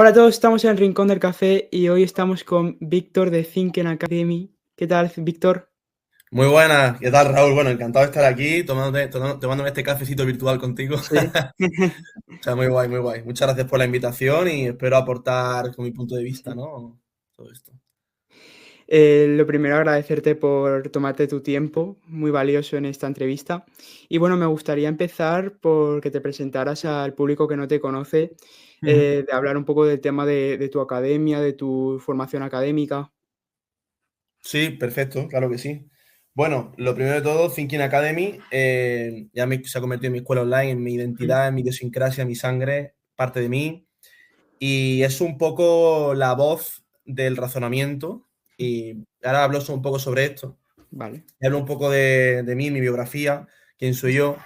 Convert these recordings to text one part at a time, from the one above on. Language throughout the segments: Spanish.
Hola a todos, estamos en el Rincón del Café y hoy estamos con Víctor de Thinking Academy. ¿Qué tal, Víctor? Muy buenas, ¿qué tal, Raúl? Bueno, encantado de estar aquí tomándome este cafecito virtual contigo. Sí. O sea, muy guay, muy guay. Muchas gracias por la invitación y espero aportar con mi punto de vista, Sí. ¿no? Todo esto. Lo primero, agradecerte por tomarte tu tiempo, muy valioso en esta entrevista. Y bueno, me gustaría empezar por que te presentaras al público que no te conoce, Ujú. de hablar un poco del tema de tu academia, de tu formación académica. Sí, perfecto, claro que sí. Bueno, lo primero de todo, Thinking Academy se ha convertido en mi escuela online, en mi Mm. identidad, en mi idiosincrasia, en mi sangre, parte de mí. Y es un poco la voz del razonamiento. Y ahora hablo un poco sobre esto. Vale. Y hablo un poco de mí, mi biografía, quién soy yo.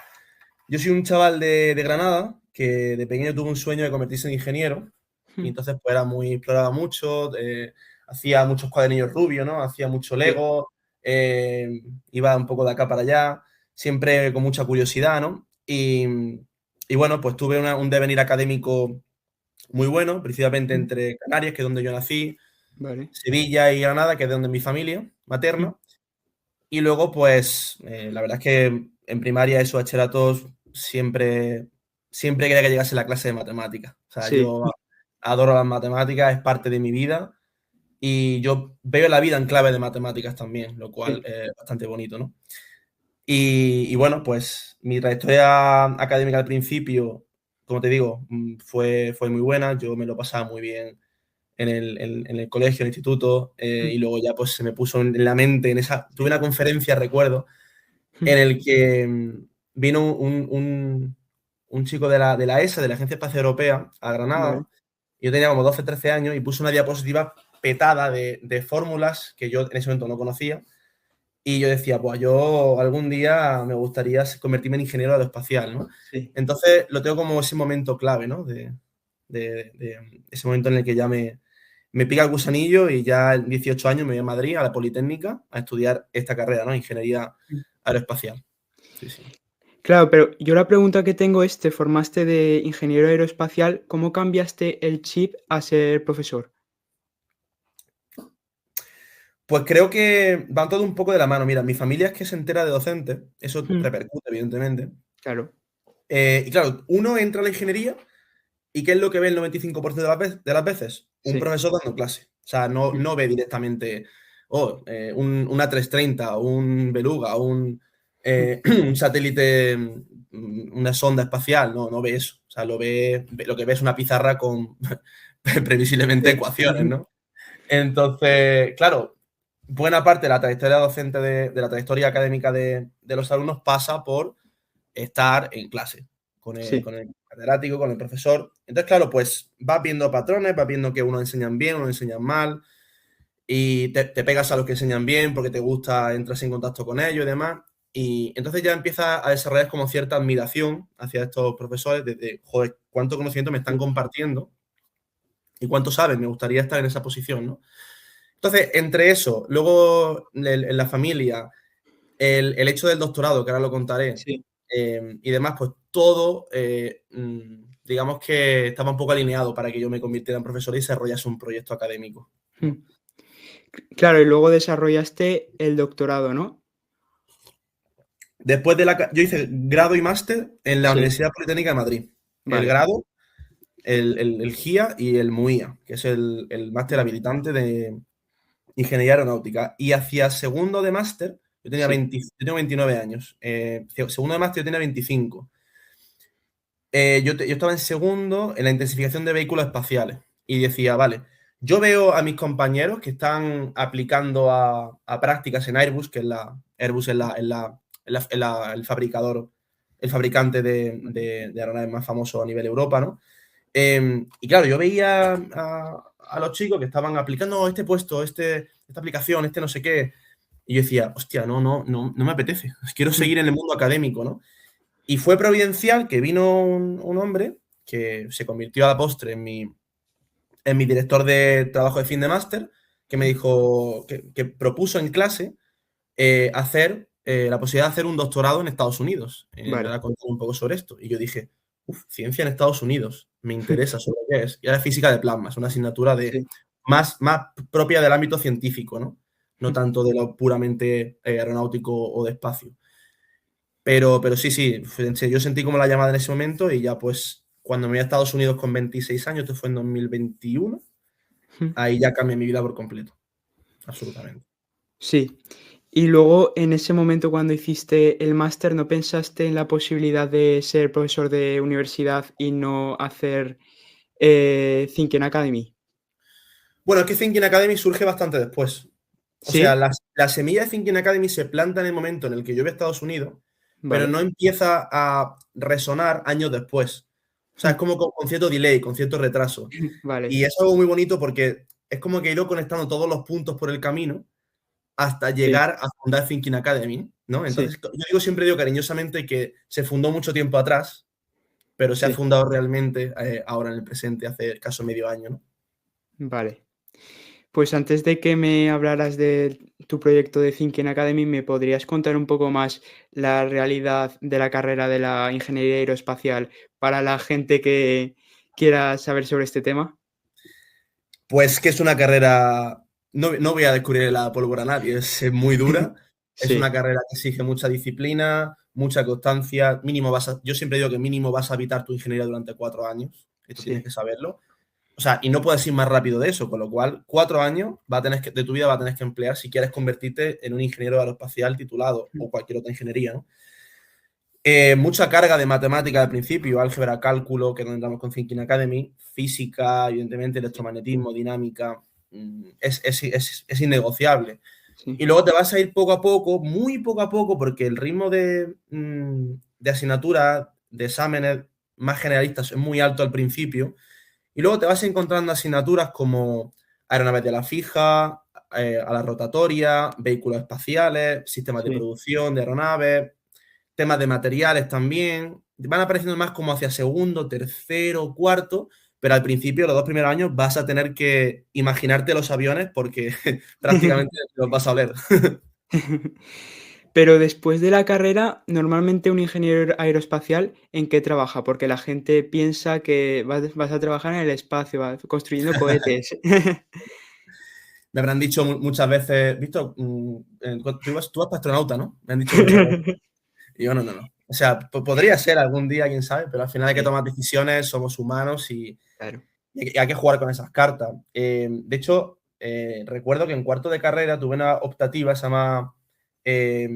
Yo soy un chaval de Granada que de pequeño tuvo un sueño de convertirse en ingeniero y Mm. entonces pues era muy, exploraba mucho, hacía muchos cuadernillos rubios, ¿no? Hacía mucho Sí. Lego, iba un poco de acá para allá, siempre con mucha curiosidad, ¿no? Y bueno, pues tuve un devenir académico muy bueno, principalmente Mm. entre Canarias, que es donde yo nací, Vale. Sevilla y Granada, que es de donde es mi familia Mm. materna. Y luego, pues, la verdad es que en primaria, eso, bachilleratos, siempre quería que llegase la clase de matemáticas. O sea, Sí. yo adoro las matemáticas, es parte de mi vida y yo veo la vida en clave de matemáticas también, lo cual Sí. es bastante bonito, ¿no? Y bueno, pues mi trayectoria académica al principio, como te digo, fue muy buena, yo me lo pasaba muy bien en el colegio, en el instituto, Mm. y luego ya pues se me puso en la mente, tuve Sí. una conferencia, recuerdo, Mm. en el que vino un chico de la ESA, de la Agencia Espacial Europea, a Vale. Granada, y yo tenía como 12 13 años, y puso una diapositiva petada de fórmulas que yo en ese momento no conocía, y yo decía, pues yo algún día me gustaría convertirme en ingeniero aeroespacial, ¿no? Sí. Entonces lo tengo como ese momento clave, ¿no? De ese momento en el que ya me pica el gusanillo y ya en 18 años me voy a Madrid, a la Politécnica, a estudiar esta carrera, ¿no? Ingeniería Mm. aeroespacial. Sí, sí. Claro, pero yo la pregunta que tengo es, te formaste de ingeniero aeroespacial, ¿cómo cambiaste el chip a ser profesor? Pues creo que van todo un poco de la mano. Mira, mi familia es que se entera de docentes, eso Mm. repercute, evidentemente. Claro. Y claro, uno entra a la ingeniería y ¿qué es lo que ve el 95% de las veces? Un Sí. profesor dando clase. O sea, no, Mm. no ve directamente, un A330, un Beluga, Mm. un satélite, una sonda espacial, no, no ve eso. O sea, lo que ve es una pizarra con previsiblemente Sí. ecuaciones, ¿no? Entonces, claro, buena parte de la trayectoria docente, de la trayectoria académica de los alumnos pasa por estar en clase con el, Sí. con el catedrático, con el profesor. Entonces, claro, pues vas viendo patrones, vas viendo que unos enseñan bien, unos enseñan mal, y te pegas a los que enseñan bien porque te gusta, entras en contacto con ellos y demás. Y entonces ya empiezas a desarrollar como cierta admiración hacia estos profesores, de, joder, cuánto conocimiento me están Sí. compartiendo y cuánto saben, me gustaría estar en esa posición, ¿no? Entonces, entre eso, luego en la familia, el hecho del doctorado, que ahora lo contaré, Sí. y demás, pues todo, digamos que estaba un poco alineado para que yo me convirtiera en profesor y desarrollase un proyecto académico, ¿no? Mm. Claro, y luego desarrollaste el doctorado, ¿no? Después yo hice grado y máster en la Sí. Universidad Politécnica de Madrid. El Vale. grado, el GIA y el MUIA, que es el máster Vale. habilitante de Ingeniería Aeronáutica. Y hacia segundo de máster, Sí. yo tengo 29 años. Segundo de máster yo tenía 25. Yo estaba en segundo en la intensificación de vehículos espaciales y decía, vale, yo veo a mis compañeros que están aplicando a prácticas en Airbus, que Airbus el fabricador, el fabricante Vale. de aeronaves más famoso a nivel Europa, ¿no? Y claro, yo veía a los chicos que estaban aplicando este puesto, esta aplicación, no sé qué, y yo decía, hostia, no, no, no, no me apetece, quiero Mm. seguir en el mundo académico, ¿no? Y fue providencial que vino un hombre que se convirtió a la postre en mi director de trabajo de fin de máster, que me Mm. dijo, que propuso en clase hacer la posibilidad de hacer un doctorado en Estados Unidos. Vale. Ahora contar un poco sobre esto. Y yo dije, ciencia en Estados Unidos, me interesa sobre qué es. Y era física de plasma, es una asignatura Sí. más propia del ámbito científico, ¿no? No tanto de lo puramente aeronáutico o de espacio. Pero sí, yo sentí como la llamada en ese momento y ya pues cuando me voy a Estados Unidos con 26 años, esto fue en 2021, ahí ya cambié mi vida por completo, absolutamente. Sí. Y luego, en ese momento, cuando hiciste el máster, ¿no pensaste en la posibilidad de ser profesor de universidad y no hacer Thinking Academy? Bueno, es que Thinking Academy surge bastante después. O sea, ¿Sí? la semilla de Thinking Academy se planta en el momento en el que yo voy a Estados Unidos, pero Vale. no empieza a resonar años después. O sea, es como con cierto delay, con cierto retraso. Vale. Y es algo muy bonito porque es como que he ido conectando todos los puntos por el camino hasta Sí, llegar a fundar Thinking Academy, ¿no? sí. Entonces, siempre digo cariñosamente que se fundó mucho tiempo atrás, pero se ha Sí, fundado realmente ahora en el presente, hace caso medio año, ¿no? vale. Pues antes de que me hablaras de tu proyecto de Thinking Academy, ¿me podrías contar un poco más la realidad de la carrera de la ingeniería aeroespacial para la gente que quiera saber sobre este tema? Pues que es una carrera, no voy a descubrir la pólvora a nadie, es muy dura, es una Sí, carrera que exige mucha disciplina, mucha constancia, yo siempre digo que mínimo vas a habitar tu ingeniería durante 4 años, esto tienes sí. que saberlo, o sea, y no puedes ir más rápido de eso, con lo cual 4 años de tu vida va a tener que emplear si quieres convertirte en un ingeniero aeroespacial titulado o cualquier otra ingeniería, ¿no? Mucha carga de matemática al principio, álgebra, cálculo, que es donde entramos con Thinking Academy, física, evidentemente, electromagnetismo, dinámica, es innegociable. Sí, Y luego te vas a ir poco a poco, muy poco a poco, porque el ritmo de asignatura, de exámenes más generalistas es muy alto al principio, y luego te vas encontrando asignaturas como aeronaves de la fija, a la rotatoria, vehículos espaciales, sistemas de sí. producción de aeronaves, temas de materiales también. Van apareciendo más como hacia segundo, tercero, cuarto, pero al principio, los 2 primeros años, vas a tener que imaginarte los aviones porque prácticamente los vas a oler. Pero después de la carrera, normalmente un ingeniero aeroespacial, ¿en qué trabaja? Porque la gente piensa que vas a trabajar en el espacio, construyendo cohetes. Me habrán dicho muchas veces, Víctor, tú vas para astronauta, ¿no? Me han dicho muchas veces. Y yo, no, no, no. O sea, podría ser algún día, quién sabe, pero al final hay que Sí, tomar decisiones, somos humanos claro. y hay que jugar con esas cartas. De hecho, recuerdo que en cuarto de carrera tuve una optativa, se llama eh,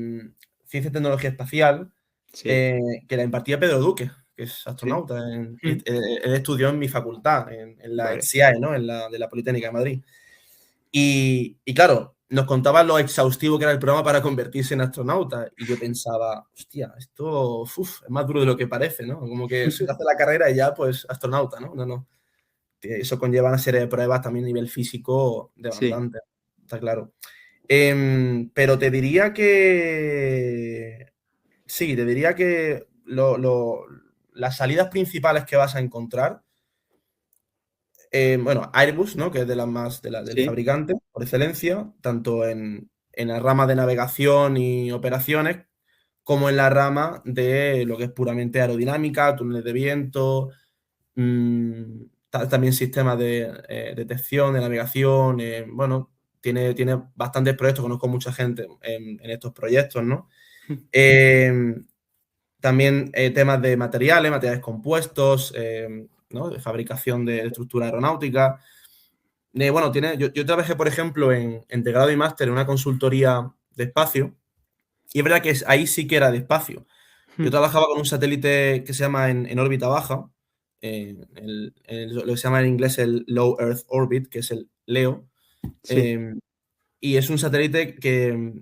Ciencia y Tecnología Espacial, Sí, que la impartía Pedro Duque, que es sí. astronauta. Mm, Él estudió en mi facultad, en la vale. ETSIAE, ¿no? En la de la Politécnica de Madrid. Y claro, nos contaba lo exhaustivo que era el programa para convertirse en astronauta. Y yo pensaba, hostia, esto es más duro de lo que parece, ¿no? Como que se hace la carrera y ya, pues, astronauta, ¿no? No, no. Eso conlleva una serie de pruebas también a nivel físico Sí, demandante, está claro. Pero te diría que sí, te diría que las salidas principales que vas a encontrar, bueno, Airbus, ¿no? Que es de las más del sí, fabricante por excelencia, tanto en la rama de navegación y operaciones, como en la rama de lo que es puramente aerodinámica, túneles de viento, también sistemas de detección, de navegación, bueno, tiene bastantes proyectos, conozco mucha gente en estos proyectos, ¿no? Eh, También temas de materiales compuestos, ¿no? De fabricación de estructura aeronáutica. Bueno, yo trabajé, por ejemplo, en grado y máster en una consultoría de espacio, y es verdad que ahí sí que era de espacio. Yo trabajaba con un satélite que se llama en órbita baja, lo que se llama en inglés el Low Earth Orbit, que es el LEO, sí, eh, y es un satélite que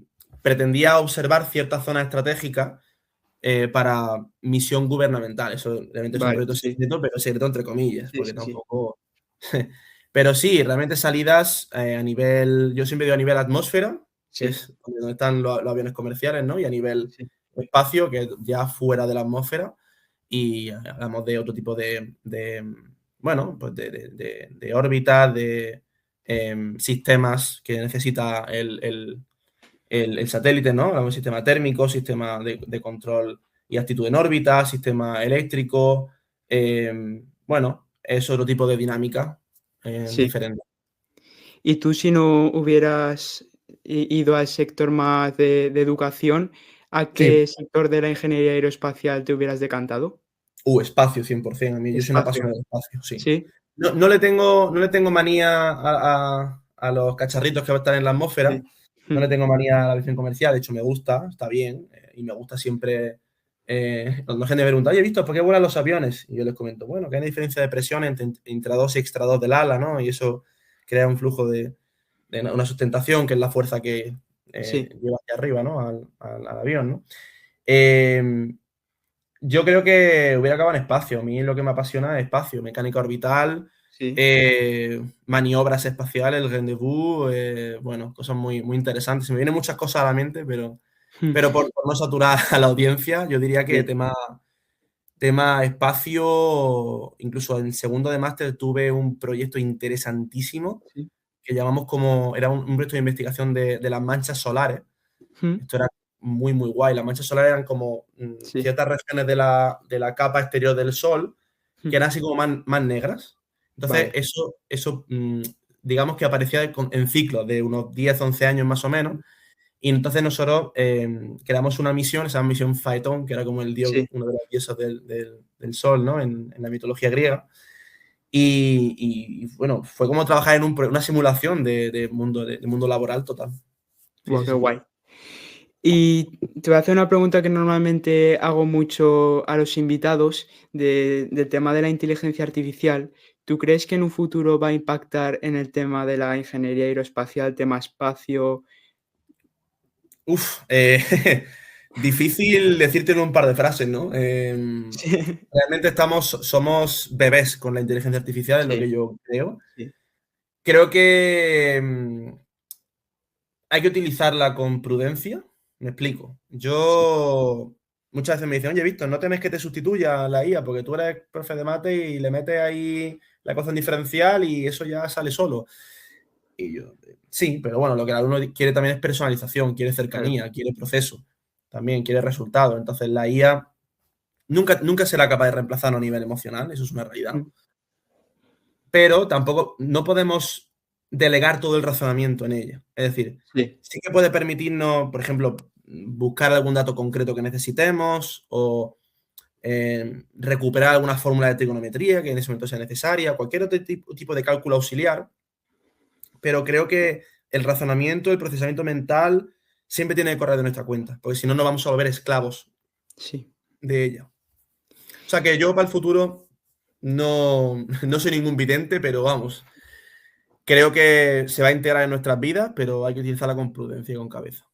pretendía observar ciertas zonas estratégicas para misión gubernamental. Eso realmente es un vale, proyecto sí, secreto, pero secreto entre comillas, sí, porque sí, sí, tampoco... Pero sí, realmente salidas a nivel, yo siempre digo a nivel atmósfera, que sí, es donde están los aviones comerciales, ¿no? Y a nivel sí, espacio, que es ya fuera de la atmósfera, y hablamos de otro tipo bueno, pues de órbitas, de sistemas que necesita el satélite, ¿no? Hablamos de sistema térmico, sistema de control y actitud en órbita, sistema eléctrico, bueno, es otro tipo de dinámica Sí. diferente. Y tú, si no hubieras ido al sector más de educación, ¿a Sí, qué sector de la ingeniería aeroespacial te hubieras decantado? espacio 100%. A mí, yo soy un Espacio. apasionado del espacio, sí. Sí, No le tengo manía a los cacharritos que están en la atmósfera, sí. no le Mm, tengo manía a la aviación comercial, de hecho me gusta, está bien, y me gusta siempre, cuando la gente me pregunta, oye, Víctor, ¿por qué vuelan los aviones? Y yo les comento, bueno, que hay una diferencia de presión entre intrados y extrados del ala, ¿no? Y eso crea un flujo de una sustentación, que es la fuerza que sí, lleva hacia arriba, ¿no? Al avión, ¿no? Em, yo creo que hubiera acabado en espacio. A mí lo que me apasiona es espacio, mecánica orbital, sí. maniobras espaciales, el rendezvous, bueno, cosas muy, muy interesantes. Se me vienen muchas cosas a la mente, Mm, pero por no saturar a la audiencia, yo diría que sí, tema espacio, incluso en segundo de máster tuve un proyecto interesantísimo sí. que llamamos era un proyecto de investigación de las manchas solares. Mm, Esto era muy, muy guay. Las manchas solares eran como sí. ciertas regiones de la capa exterior del Sol que Mm, eran así como más negras. Entonces, vale. eso digamos que aparecía en ciclos de unos 10 11 años más o menos. Y entonces nosotros creamos una misión, esa misión Phaeton, que era como Sí. uno de los dioses del Sol, ¿no? En la mitología griega. Y, bueno, fue como trabajar en una simulación de mundo laboral total. Sí, Buah, sí, qué sí. guay. Y te voy a hacer una pregunta que normalmente hago mucho a los invitados del tema de la inteligencia artificial. ¿Tú crees que en un futuro va a impactar en el tema de la ingeniería aeroespacial, tema espacio? Uf, difícil decirte en un par de frases, ¿no? Sí, Realmente somos bebés con la inteligencia artificial, es lo sí, que yo creo. sí, Creo que hay que utilizarla con prudencia. Me explico. sí, Yo muchas veces me dicen, oye, Víctor, no temes que te sustituya la IA, porque tú eres profe de mate y le metes ahí la ecuación diferencial y eso ya sale solo. Y yo, sí, pero bueno, lo que el alumno quiere también es personalización, quiere claro. cercanía, quiere proceso, también quiere resultados. Entonces, la IA nunca será capaz de reemplazarnos a nivel emocional, eso es una realidad. Mm, Pero tampoco, no podemos delegar todo el razonamiento en ella. Es decir, sí, sí que puede permitirnos, por ejemplo, buscar algún dato concreto que necesitemos o recuperar alguna fórmula de trigonometría que en ese momento sea necesaria, cualquier otro tipo de cálculo auxiliar, pero creo que el razonamiento, el procesamiento mental siempre tiene que correr de nuestra cuenta, porque si no, nos vamos a volver esclavos sí. de ella. O sea que yo para el futuro no soy ningún vidente, pero vamos, creo que se va a integrar en nuestras vidas, pero hay que utilizarla con prudencia y con cabeza.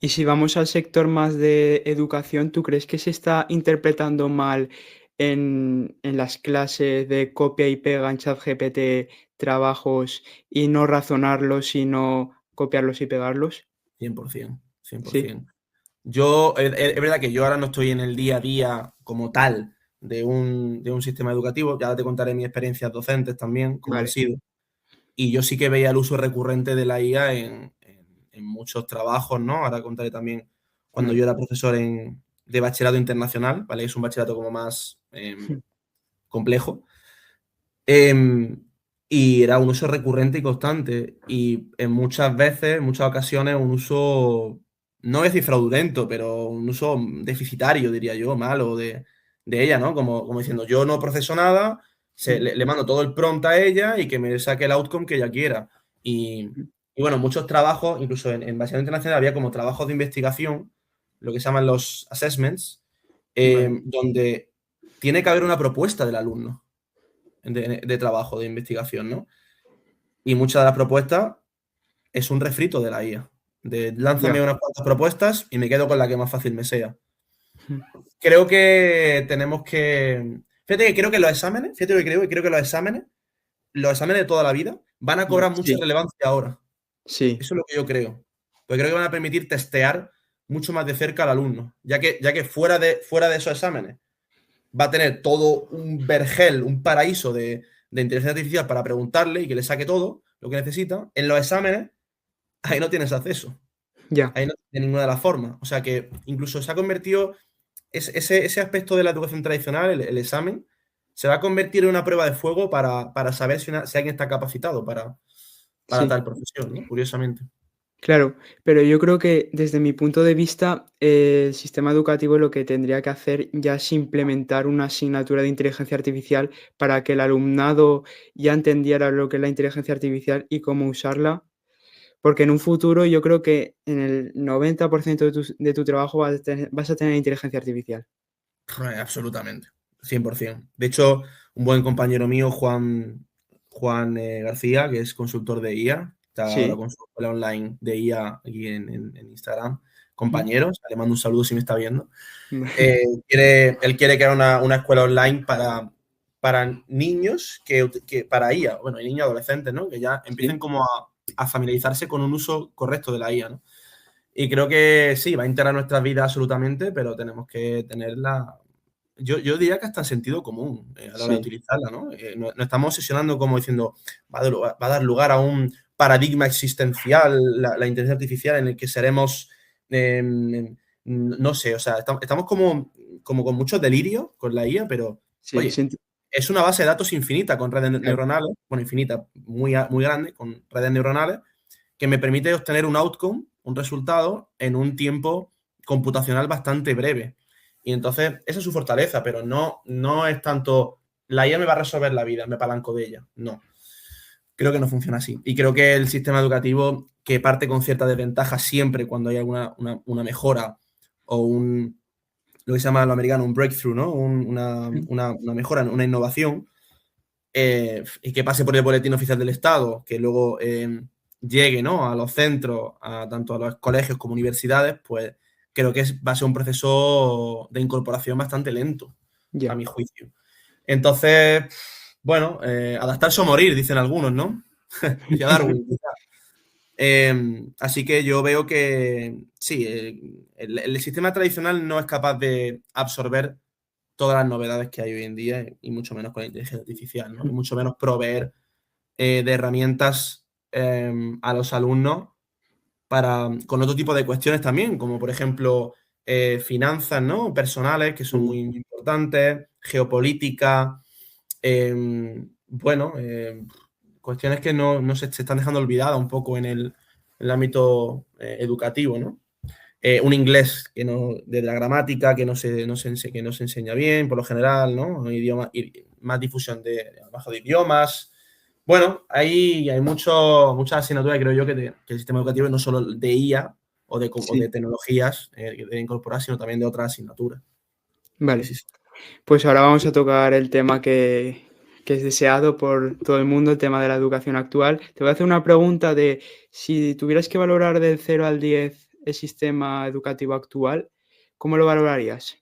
Y si vamos al sector más de educación, ¿tú crees que se está interpretando mal en las clases de copia y pega en ChatGPT trabajos y no razonarlos, sino copiarlos y pegarlos? 100%, Sí, 100%. Es verdad que yo ahora no estoy en el día a día como tal de un sistema educativo, ya te contaré mis experiencias docentes también, cómo han vale. sido. Y yo sí que veía el uso recurrente de la IA en muchos trabajos, ¿no? Ahora contaré también cuando Vale. yo era profesor de bachillerato internacional, ¿vale? Es un bachillerato como más complejo. Em, y era un uso recurrente y constante. Y en muchas veces, en muchas ocasiones, un uso, no voy a decir fraudulento, pero un uso deficitario, diría yo, malo de ella, ¿no? Como diciendo, yo no proceso nada, le mando todo el prompt a ella y que me saque el outcome que ella quiera. Y bueno, muchos trabajos, incluso en bachillerato internacional, había como trabajos de investigación, lo que se llaman los assessments, Vale, donde tiene que haber una propuesta del alumno de trabajo, de investigación, ¿no? Y muchas de las propuestas es un refrito de la IA. Lánzame ya. unas cuantas propuestas y me quedo con la que más fácil me sea. Creo que tenemos que. Fíjate que creo que los exámenes, fíjate lo que creo que los exámenes de toda la vida, van a Ya, cobrar mucha sí, relevancia ahora. sí, Eso es lo que yo creo. Porque creo que van a permitir testear mucho más de cerca al alumno. Ya que fuera de esos exámenes va a tener todo un vergel, un paraíso de inteligencia artificial para preguntarle y que le saque todo lo que necesita. En los exámenes, ahí no tienes acceso. ya. Ahí no de ninguna de las formas. O sea que incluso se ha convertido. ese aspecto de la educación tradicional, el examen, se va a convertir en una prueba de fuego para saber si alguien está capacitado para Sí. tal profesión, ¿no? Curiosamente. Claro, pero yo creo que desde mi punto de vista, el sistema educativo lo que tendría que hacer ya es implementar una asignatura de inteligencia artificial para que el alumnado ya entendiera lo que es la inteligencia artificial y cómo usarla, porque en un futuro yo creo que en el 90% de tu trabajo vas a tener inteligencia artificial. Absolutamente, 100%. De hecho, un buen compañero mío, Juan García, que es consultor de IA, está ahora Sí. con su escuela online de IA aquí en Instagram. Ujú. Compañeros, le mando un saludo si me está viendo. Él quiere crear una escuela online para niños para IA, bueno, y niños adolescentes, ¿no? Que ya empiecen Sí, como a familiarizarse con un uso correcto de la IA, ¿no? Y creo que sí, va a integrar nuestras vidas absolutamente, pero tenemos que tenerla. Yo diría que hasta en sentido común a la hora de sí, utilizarla, ¿no? Nos estamos obsesionando como diciendo, va a dar lugar a un paradigma existencial, la inteligencia artificial, en el que seremos, no sé, o sea, estamos como con mucho delirio con la IA, pero, sí, oye, es una base de datos infinita con redes claro, neuronales, bueno, infinita, muy grande, con redes neuronales, que me permite obtener un outcome, un resultado, en un tiempo computacional bastante breve. Y entonces, esa es su fortaleza, pero no es tanto la IA me va a resolver la vida, me palanco de ella. No, creo que no funciona así. Y creo que el sistema educativo, que parte con cierta desventaja siempre cuando hay alguna una mejora o lo que se llama lo americano, un breakthrough, ¿no? ujú, Una mejora, una innovación, y que pase por el boletín oficial del Estado, que luego llegue, ¿no?, a los centros, tanto a los colegios como universidades, pues creo que va a ser un proceso de incorporación bastante lento, a ya. mi juicio. Entonces, bueno, adaptarse o morir, dicen algunos, ¿no? Decía Darwin. Así que yo veo que sí, el sistema tradicional no es capaz de absorber todas las novedades que hay hoy en día y mucho menos con la inteligencia artificial, ¿no? Y mucho menos proveer de herramientas a los alumnos con otro tipo de cuestiones también, como por ejemplo finanzas, ¿no?, personales, que son muy Sí, importantes, geopolítica, bueno, cuestiones que no se están dejando olvidadas un poco en el ámbito educativo, ¿no? Un inglés de la gramática que no se enseña bien, por lo general, ¿no? Un idioma, y más difusión bajo de idiomas. Bueno, hay muchas asignaturas, creo yo, que el sistema educativo no solo de IA o de sí, tecnologías que debe incorporar, sino también de otras asignaturas. Sí, vale. sí, sí. Pues ahora vamos a tocar el tema que es deseado por todo el mundo, el tema de la educación actual. Te voy a hacer una pregunta de si tuvieras que valorar del 0 al 10 el sistema educativo actual, ¿cómo lo valorarías?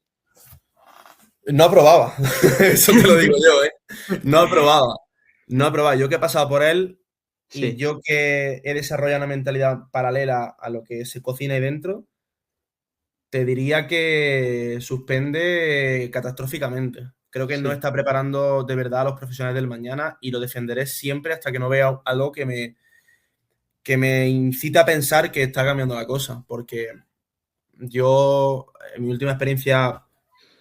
No aprobaba, eso te lo digo yo, ¿eh? No aprobaba, no aprobaba. Yo que he pasado por él y Sí, yo que he desarrollado una mentalidad paralela a lo que se cocina ahí dentro, te diría que suspende catastróficamente. Creo que no sí, está preparando de verdad a los profesionales del mañana y lo defenderé siempre hasta que no vea algo que me incita a pensar que está cambiando la cosa. Porque yo, en mi última experiencia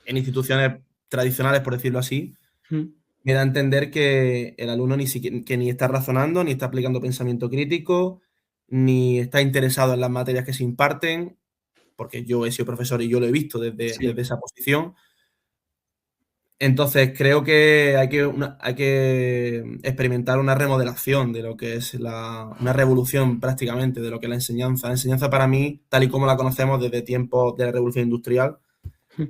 en instituciones tradicionales, por decirlo así, mm, me da a entender que el alumno que ni está razonando, ni está aplicando pensamiento crítico, ni está interesado en las materias que se imparten, porque yo he sido profesor y yo lo he visto desde sí, esa posición. Entonces, creo que hay que experimentar una remodelación de lo que es una revolución prácticamente de lo que es la enseñanza. La enseñanza para mí, tal y como la conocemos desde tiempos de la revolución industrial, mm,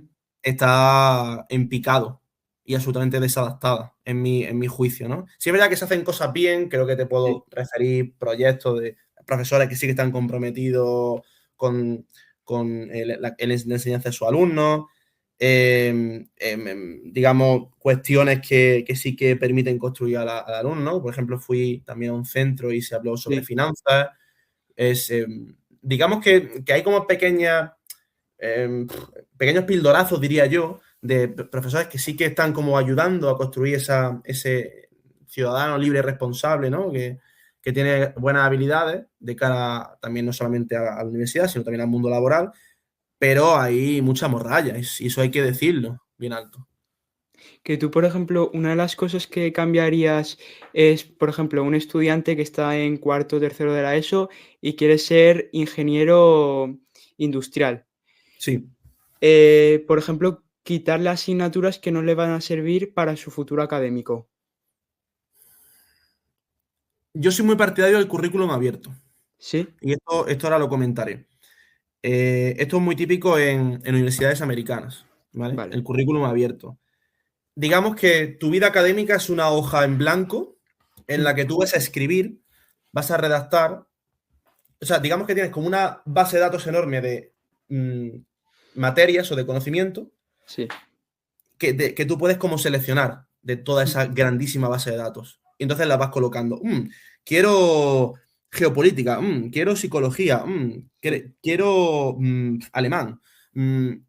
está en picado y absolutamente desadaptada, en mi juicio, ¿no? Si es verdad que se hacen cosas bien, creo que te sí, puedo referir proyectos de profesores que sí que están comprometidos con la enseñanza de sus alumnos, digamos, cuestiones que sí que permiten construir al alumno, ¿no? Por ejemplo, fui también a un centro y se habló sobre sí, finanzas. Digamos que hay como eh, pequeños pildorazos, diría yo, de profesores que sí que están como ayudando a construir ese ciudadano libre y responsable, ¿no? Que tiene buenas habilidades de cara también no solamente a la universidad, sino también al mundo laboral, pero hay mucha morralla, y eso hay que decirlo bien alto. Que tú, por ejemplo, una de las cosas que cambiarías es, por ejemplo, un estudiante que está en cuarto o tercero de la ESO y quiere ser ingeniero industrial. Sí, Por ejemplo, quitarle asignaturas que no le van a servir para su futuro académico. yo soy muy partidario del currículum abierto, ¿Sí? y esto ahora lo comentaré. Esto es muy típico en universidades americanas, ¿vale? Vale. El currículum abierto. Digamos que tu vida académica es una hoja en blanco en Mm, la que tú vas a escribir, vas a redactar, o sea, digamos que tienes como una base de datos enorme de mm, materias o de conocimiento sí. que tú puedes como seleccionar de toda Mm, esa grandísima base de datos. Y entonces la vas colocando. Quiero geopolítica, quiero psicología, quiero alemán,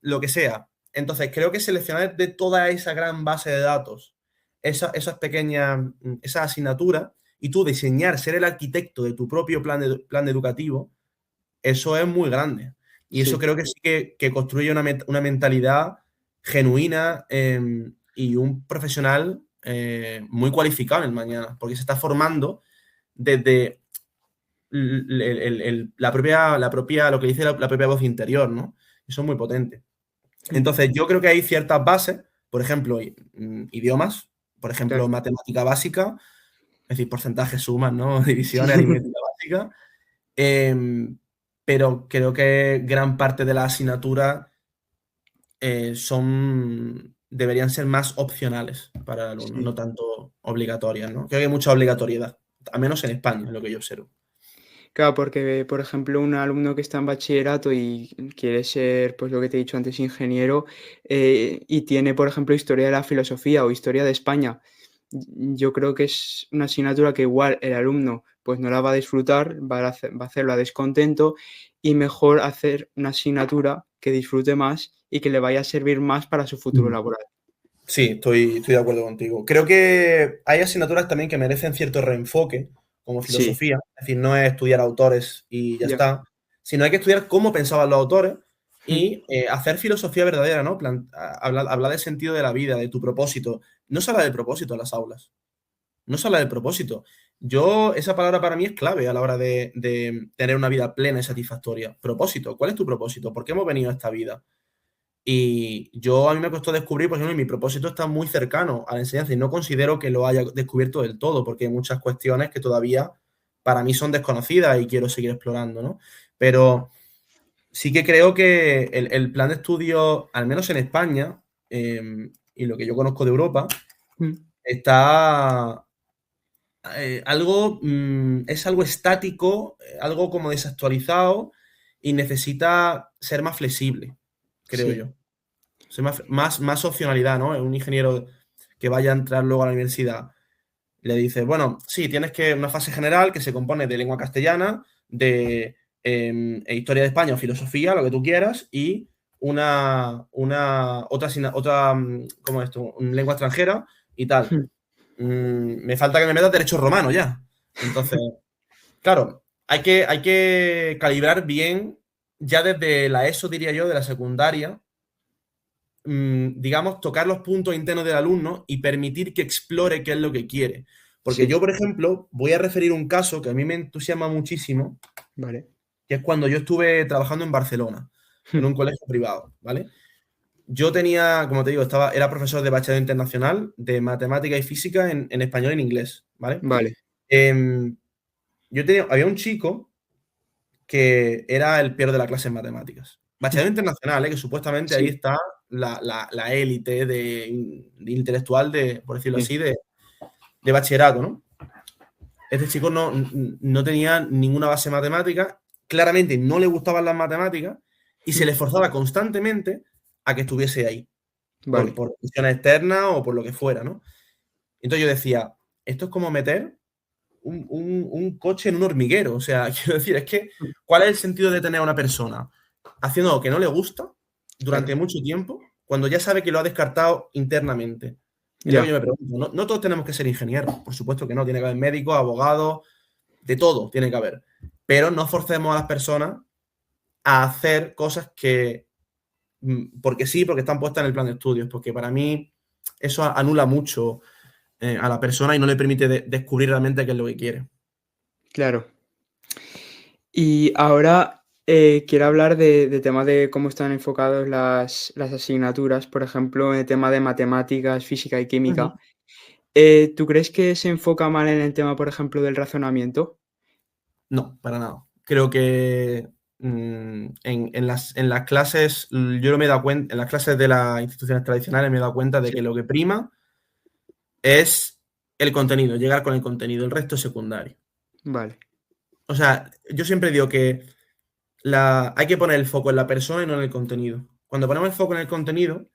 lo que sea. Entonces creo que seleccionar de toda esa gran base de datos esas pequeñas, esas asignaturas y tú diseñar, ser el arquitecto de tu propio plan educativo, eso es muy grande. Y eso sí, creo que sí que construye una mentalidad genuina y un profesional muy cualificado en el mañana, porque se está formando desde lo que dice la propia voz interior, ¿no? Eso es muy potente. mm, Entonces, yo creo que hay ciertas bases, por ejemplo, idiomas, por ejemplo, claro. matemática básica, es decir, porcentajes, sumas, ¿no? Divisiones, aritmética básica. Em, pero creo que gran parte de las asignaturas deberían ser más opcionales para el alumno, Sí. no tanto obligatorias, ¿no? Creo que hay mucha obligatoriedad, al menos en España, es lo que yo observo. Claro, porque, por ejemplo, un alumno que está en bachillerato y quiere ser, pues lo que te he dicho antes, ingeniero, y tiene, por ejemplo, historia de la filosofía o historia de España, yo creo que es una asignatura que igual el alumno pues no la va a disfrutar, va a hacerlo a descontento y mejor hacer una asignatura que disfrute más y que le vaya a servir más para su futuro Mm. laboral. Sí, estoy de acuerdo contigo. Creo que hay asignaturas también que merecen cierto reenfoque, como Sí, filosofía. Es decir, no es estudiar autores y ya ya. está, sino hay que estudiar cómo pensaban los autores Mm, y hacer filosofía verdadera, ¿no? Hablar del sentido de la vida, de tu propósito. No se habla del propósito en las aulas. No se habla del propósito. Esa palabra para mí es clave a la hora de tener una vida plena y satisfactoria. Propósito. ¿Cuál es tu propósito? ¿Por qué hemos venido a esta vida? Y a mí me costó descubrir, por ejemplo, mi propósito está muy cercano a la enseñanza y no considero que lo haya descubierto del todo, porque hay muchas cuestiones que todavía para mí son desconocidas y quiero seguir explorando, ¿no? Pero sí que creo que el plan de estudio, al menos en España, y lo que yo conozco de Europa, mm, está es algo estático, algo como desactualizado y necesita ser más flexible, creo sí. yo. Ser más opcionalidad, ¿no? Un ingeniero que vaya a entrar luego a la universidad le dice, bueno, sí, tienes que una fase general que se compone de lengua castellana, de historia de España o filosofía, lo que tú quieras, y ¿cómo es esto? Lengua extranjera y tal. Me falta que me metas derecho romano ya. Entonces, claro, hay que calibrar bien, ya desde la ESO, diría yo, de la secundaria, digamos, tocar los puntos internos del alumno y permitir que explore qué es lo que quiere. Porque Sí, yo, por ejemplo, voy a referir un caso que a mí me entusiasma muchísimo, vale. que es cuando yo estuve trabajando en Barcelona, en un colegio privado, ¿vale? Yo tenía, como te digo, era profesor de bachillerato internacional de matemática y física en español y en inglés, ¿vale? Vale. Em, había un chico que era el peor de la clase en matemáticas. Bachillerato internacional, que supuestamente ahí Sí, está la élite de intelectual, por decirlo sí. así, de bachillerato, ¿no? Este chico no tenía ninguna base matemática, claramente no le gustaban las matemáticas y se le esforzaba constantemente a que estuviese ahí, Vale. por cuestiones externas o por lo que fuera, ¿no? Entonces yo decía, esto es como meter un coche en un hormiguero. O sea, quiero decir, es que, ¿cuál es el sentido de tener a una persona haciendo algo que no le gusta durante Claro. mucho tiempo cuando ya sabe que lo ha descartado internamente? Es lo que Ya. yo me pregunto. No todos tenemos que ser ingenieros, por supuesto que no. Tiene que haber médicos, abogados, de todo tiene que haber. Pero no forcemos a las personas a hacer cosas que porque sí, porque están puestas en el plan de estudios, porque para mí eso anula mucho a la persona y no le permite descubrir realmente qué es lo que quiere. Claro. Y ahora quiero hablar de tema de cómo están enfocados las asignaturas, por ejemplo, en el tema de matemáticas, física y Ujú. química. ¿Tú crees que se enfoca mal en el tema, por ejemplo, del razonamiento? No, para nada. Creo que en las clases, yo no me he dado cuenta, en las clases de las instituciones tradicionales me he dado cuenta de Sí. que lo que prima es el contenido, llegar con el contenido, el resto es secundario. Vale. O sea, yo siempre digo que hay que poner el foco en la persona y no en el contenido. Cuando ponemos el foco en el contenido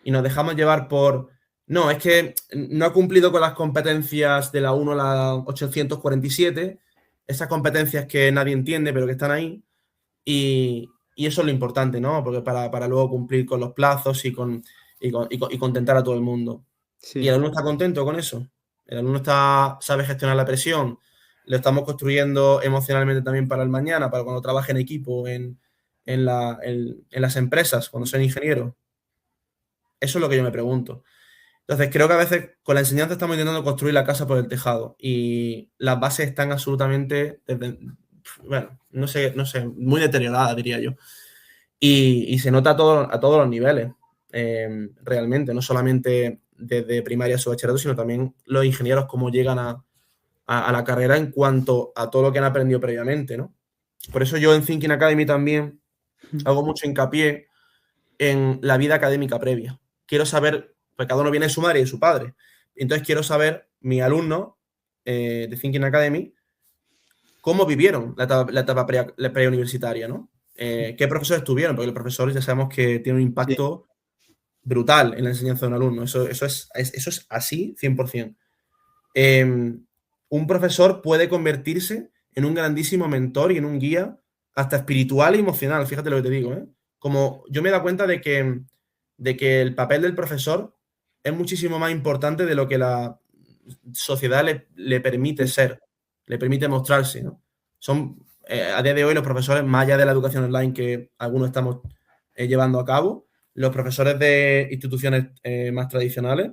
y nos dejamos llevar por, no, es que no ha cumplido con las competencias de la 1 a la 847, esas competencias que nadie entiende pero que están ahí, y eso es lo importante, ¿no? Porque para luego cumplir con los plazos y contentar a todo el mundo. Y el Sí. alumno está contento con eso. El alumno sabe gestionar la presión. Lo estamos construyendo emocionalmente también para el mañana, para cuando trabaje en equipo, en las empresas, cuando sea ingeniero. Eso es lo que yo me pregunto. Entonces, creo que a veces con la enseñanza estamos intentando construir la casa por el tejado y las bases están absolutamente, bueno, no sé, muy deterioradas, diría yo. Y se nota a todos los niveles, realmente, no solamente desde primaria a su bachillerato, sino también los ingenieros cómo llegan a la carrera en cuanto a todo lo que han aprendido previamente, ¿no? Por eso yo en Thinking Academy también hago mucho hincapié en la vida académica previa. Quiero saber, pues cada uno viene de su madre y de su padre. Entonces quiero saber, mis alumnos de Thinking Academy, cómo vivieron la etapa preuniversitaria, ¿no? ¿Qué profesores tuvieron? Porque los profesores ya sabemos que tienen un Sí. impacto brutal en la enseñanza de un alumno. Eso es así, 100%. Un profesor puede convertirse en un grandísimo mentor y en un guía hasta espiritual y emocional, fíjate lo que te digo, ¿eh? Como yo me he dado cuenta de que el papel del profesor es muchísimo más importante de lo que la sociedad le permite ser, le permite mostrarse, ¿no? A día de hoy los profesores, más allá de la educación online que algunos estamos llevando a cabo, los profesores de instituciones más tradicionales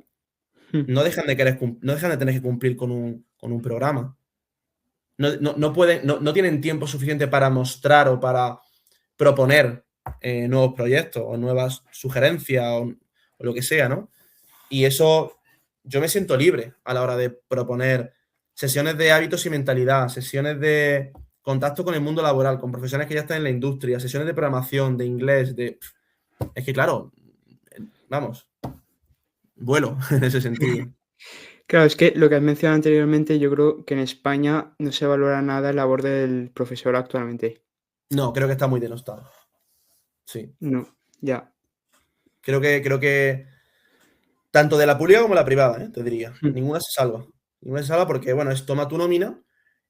no dejan no dejan de tener que cumplir con un programa. No tienen tiempo suficiente para mostrar o para proponer nuevos proyectos o nuevas sugerencias o lo que sea, ¿no? Y eso, yo me siento libre a la hora de proponer sesiones de hábitos y mentalidad, sesiones de contacto con el mundo laboral, con profesionales que ya están en la industria, sesiones de programación, de inglés, Es que claro, vamos, vuelo en ese sentido. Claro, es que lo que has mencionado anteriormente, yo creo que en España no se valora nada la labor del profesor actualmente. No, creo que está muy denostado. Sí. No, ya. Creo que tanto de la pública como de la privada, te diría. Ninguna se salva. Ninguna se salva porque, bueno, toma tu nómina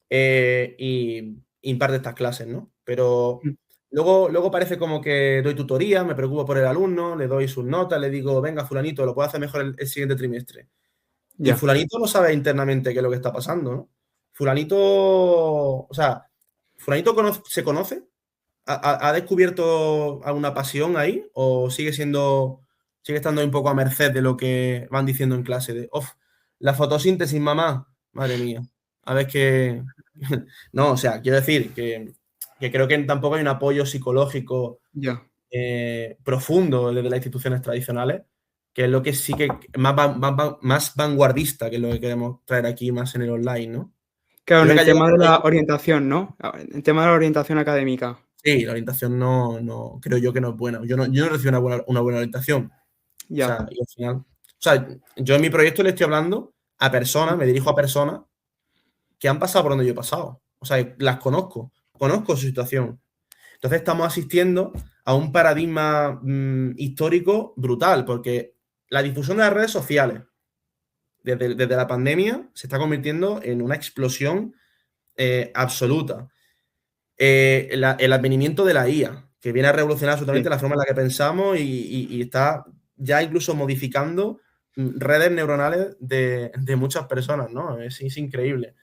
y imparte estas clases, ¿no? Pero luego parece como que doy tutoría, me preocupo por el alumno, le doy sus notas, le digo, venga, fulanito, lo puedo hacer mejor el siguiente trimestre. Y Ya. fulanito no sabe internamente qué es lo que está pasando, ¿no? Fulanito, o sea, fulanito se conoce, ha descubierto alguna pasión ahí o sigue estando un poco a merced de lo que van diciendo en clase de, la fotosíntesis, mamá, madre mía, a ver qué. No, o sea, quiero decir que creo que tampoco hay un apoyo psicológico Ya. profundo desde las instituciones tradicionales, que es lo que sí que más vanguardista, que es lo que queremos traer aquí más en el online, ¿no? Claro, en Creo que el ha llegado tema de un la momento. orientación, ¿no? El tema de la orientación académica. Sí, la orientación no creo yo que no es buena. Yo no recibo una buena orientación. O Ya. sea, y al final, o sea, yo en mi proyecto le estoy hablando a personas, me dirijo a personas que han pasado por donde yo he pasado. O sea, las conozco su situación. Entonces estamos asistiendo a un paradigma histórico brutal, porque la difusión de las redes sociales desde la pandemia se está convirtiendo en una explosión absoluta. El advenimiento de la IA, que viene a revolucionar absolutamente Sí. la forma en la que pensamos y está ya incluso modificando redes neuronales de muchas personas, ¿no? Es increíble.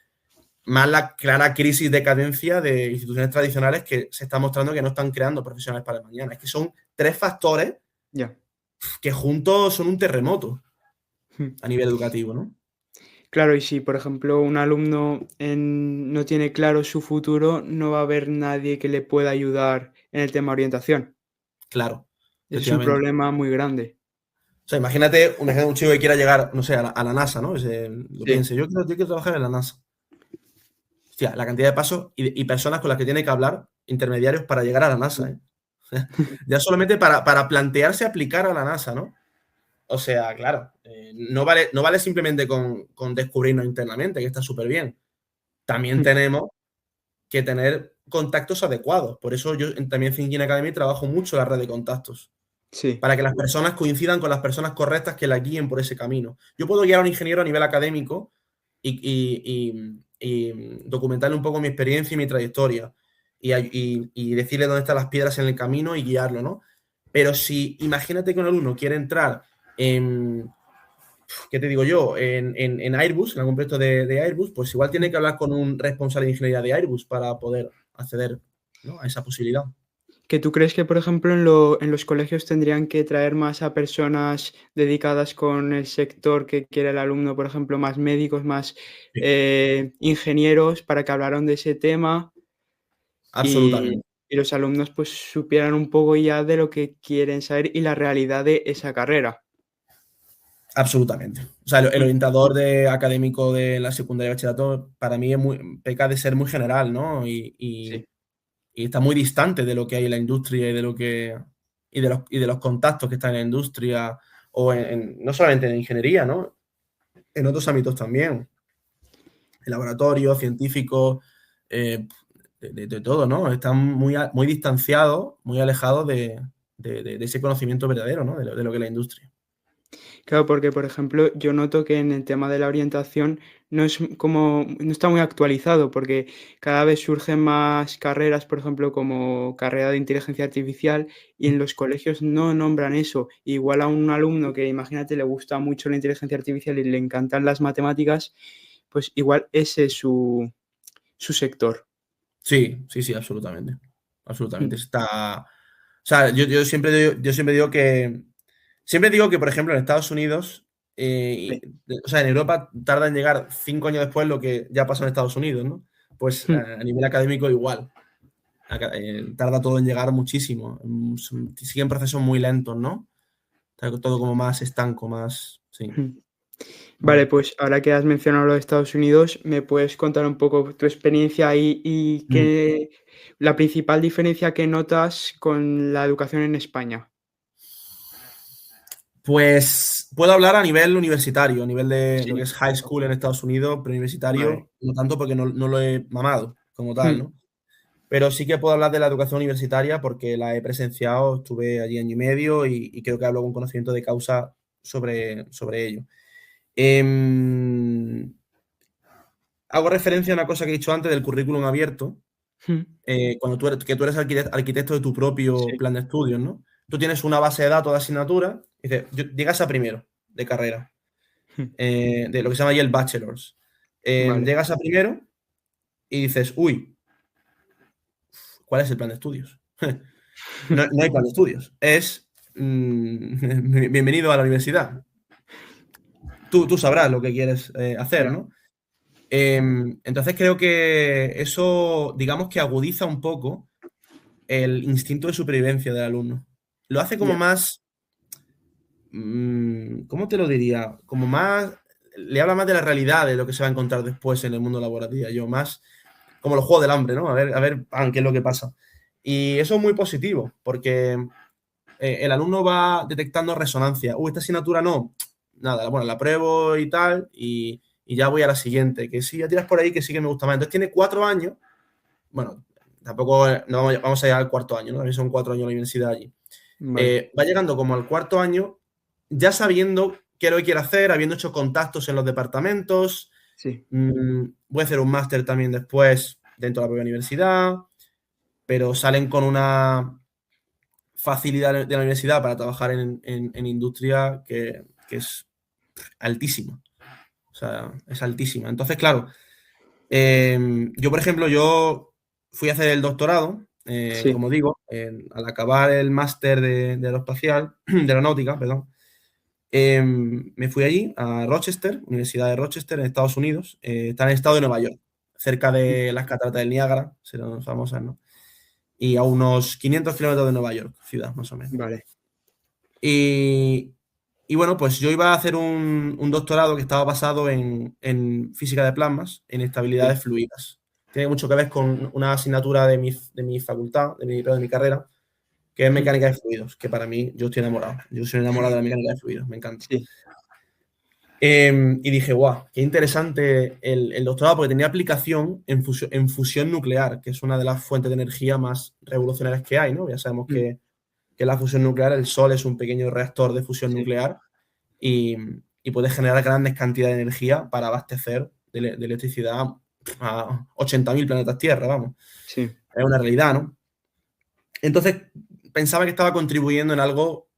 Más la clara crisis de cadencia de instituciones tradicionales que se está mostrando que no están creando profesionales para el mañana. Es que son tres factores Ya. que juntos son un terremoto Mm. a nivel educativo, ¿no? Claro, y si, por ejemplo, un alumno no tiene claro su futuro, no va a haber nadie que le pueda ayudar en el tema orientación. Claro, Ese es un efectivamente. problema muy grande. O sea, imagínate un chico que quiera llegar, no sé, a la NASA, ¿no? Lo Sí. piense, yo quiero trabajar en la NASA. Hostia, la cantidad de pasos y personas con las que tiene que hablar, intermediarios, para llegar a la NASA, ¿eh? Ya solamente para plantearse aplicar a la NASA, ¿no? O sea, claro, no vale simplemente con descubrirnos internamente, que está súper bien. También Mm. tenemos que tener contactos adecuados. Por eso yo también en Thinking Academy trabajo mucho la red de contactos, Sí. para que las personas coincidan con las personas correctas que la guíen por ese camino. Yo puedo guiar a un ingeniero a nivel académico y documentarle un poco mi experiencia y mi trayectoria y decirle dónde están las piedras en el camino y guiarlo, ¿no? Pero si imagínate que un alumno quiere entrar en, ¿qué te digo yo? En Airbus, en algún proyecto de Airbus, pues igual tiene que hablar con un responsable de ingeniería de Airbus para poder acceder, ¿no?, a esa posibilidad. ¿Que tú crees que, por ejemplo, en los colegios tendrían que traer más a personas dedicadas con el sector que quiere el alumno, por ejemplo, más médicos, más Sí. ingenieros, para que hablaran de ese tema y, Absolutamente. y los alumnos pues supieran un poco ya de lo que quieren saber y la realidad de esa carrera? Absolutamente. O sea, el Mm. orientador académico de la secundaria y bachillerato para mí peca de ser muy general, ¿no? Sí. Y está muy distante de lo que hay en la industria y de los contactos que están en la industria o no solamente en ingeniería, ¿no? En otros ámbitos también, en laboratorios, científicos, de todo, ¿no? Están muy distanciados, muy alejados de ese conocimiento verdadero, ¿no? De lo que es la industria. Claro, porque, por ejemplo, yo noto que en el tema de la orientación no está muy actualizado, porque cada vez surgen más carreras, por ejemplo, como carrera de inteligencia artificial, y en los colegios no nombran eso. Igual a un alumno que, imagínate, le gusta mucho la inteligencia artificial y le encantan las matemáticas, pues igual ese es su sector. Sí, sí, sí, absolutamente. Absolutamente. Mm. Está. O sea, yo siempre digo que, por ejemplo, en Estados Unidos, Sí. o sea, en Europa tarda en llegar 5 años después lo que ya pasó en Estados Unidos, ¿no? Pues Mm. a nivel académico igual. Tarda todo en llegar muchísimo. Siguen procesos muy lentos, ¿no? Está todo como más estanco, más. Sí. Mm. Vale, Mm. pues ahora que has mencionado lo de Estados Unidos, ¿me puedes contar un poco tu experiencia ahí y Mm. la principal diferencia que notas con la educación en España? Pues puedo hablar a nivel universitario, a nivel de lo que Sí. es high school en Estados Unidos, Vale. preuniversitario, no tanto porque no lo he mamado como tal, Mm. ¿no? Pero sí que puedo hablar de la educación universitaria porque la he presenciado, estuve allí año y medio y creo que hablo con conocimiento de causa sobre ello. Em, Hago referencia a una cosa que he dicho antes del currículum abierto, Mm. cuando tú eres arquitecto de tu propio Sí. plan de estudios, ¿no? Tú tienes una base de datos de asignaturas y dices, llegas a primero de carrera, Mm. de lo que se llama ahí el bachelor's. Vale. Llegas a primero y dices, uy, ¿cuál es el plan de estudios? No hay plan de estudios. Bienvenido a la universidad. Tú sabrás lo que quieres hacer, Ya. ¿no? Entonces creo que eso, digamos que agudiza un poco el instinto de supervivencia del alumno. Lo hace como Ya. más, ¿cómo te lo diría? Como más, le habla más de la realidad de lo que se va a encontrar después en el mundo laboral, diría yo, más como los juegos del hambre, ¿no? A ver, qué es lo que pasa. Y eso es muy positivo, porque el alumno va detectando resonancia. Esta asignatura no, nada, bueno, la pruebo y tal, y ya voy a la siguiente, que sí, ya tiras por ahí que sí que me gusta más. Entonces tiene 4 años, bueno, tampoco no vamos a llegar al cuarto año, ¿no? También son 4 años la universidad allí. Vale. Va llegando como al cuarto año, ya sabiendo qué es lo que quiere hacer, habiendo hecho contactos en los departamentos. Sí. Voy a hacer un máster también después dentro de la propia universidad, pero salen con una facilidad de la universidad para trabajar en industria que es altísima. O sea, es altísima. Entonces, claro, yo, por ejemplo, yo fui a hacer el doctorado Sí, como digo, al acabar el máster de aeroespacial, de aeronáutica, perdón, me fui allí, a Rochester, Universidad de Rochester, en Estados Unidos. Está en el estado de Nueva York, cerca de las cataratas del Niágara, serán famosas, ¿no? Y a unos 500 kilómetros de Nueva York, ciudad, más o menos. vale. Y, y bueno, pues yo iba a hacer un doctorado que estaba basado en física de plasmas, en Sí, estabilidades fluidas. Tiene mucho que ver con una asignatura de mi facultad, de mi carrera, que es mecánica de fluidos, que para mí, yo estoy enamorado. Yo soy enamorado de la mecánica de fluidos, me encanta. sí, Y dije, guau, qué interesante el doctorado, porque tenía aplicación en fusión nuclear, que es una de las fuentes de energía más revolucionarias que hay, ¿no? Ya sabemos que la fusión nuclear, el Sol es un pequeño reactor de fusión sí, nuclear y, y puede generar grandes cantidades de energía para abastecer de electricidad a 80.000 planetas Tierra, vamos. sí, Es una realidad, ¿no? Entonces, pensaba que estaba contribuyendo en algo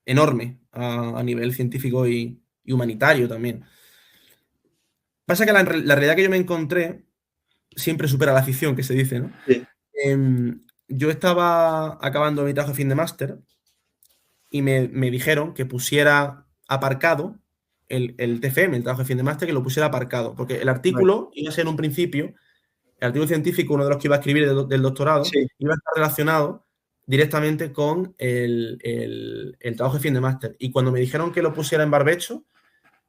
enorme a nivel científico y humanitario también. Pasa que la realidad que yo me encontré siempre supera la ficción, que se dice, ¿no? sí, Yo estaba acabando mi trabajo de fin de máster y me dijeron que pusiera aparcado el TFM, el trabajo de fin de máster, que lo pusiera aparcado, porque el vale. artículo iba a ser en un principio, el artículo científico, uno de los que iba a escribir del doctorado, Sí, iba a estar relacionado directamente con el trabajo de fin de máster. Y cuando me dijeron que lo pusiera en barbecho,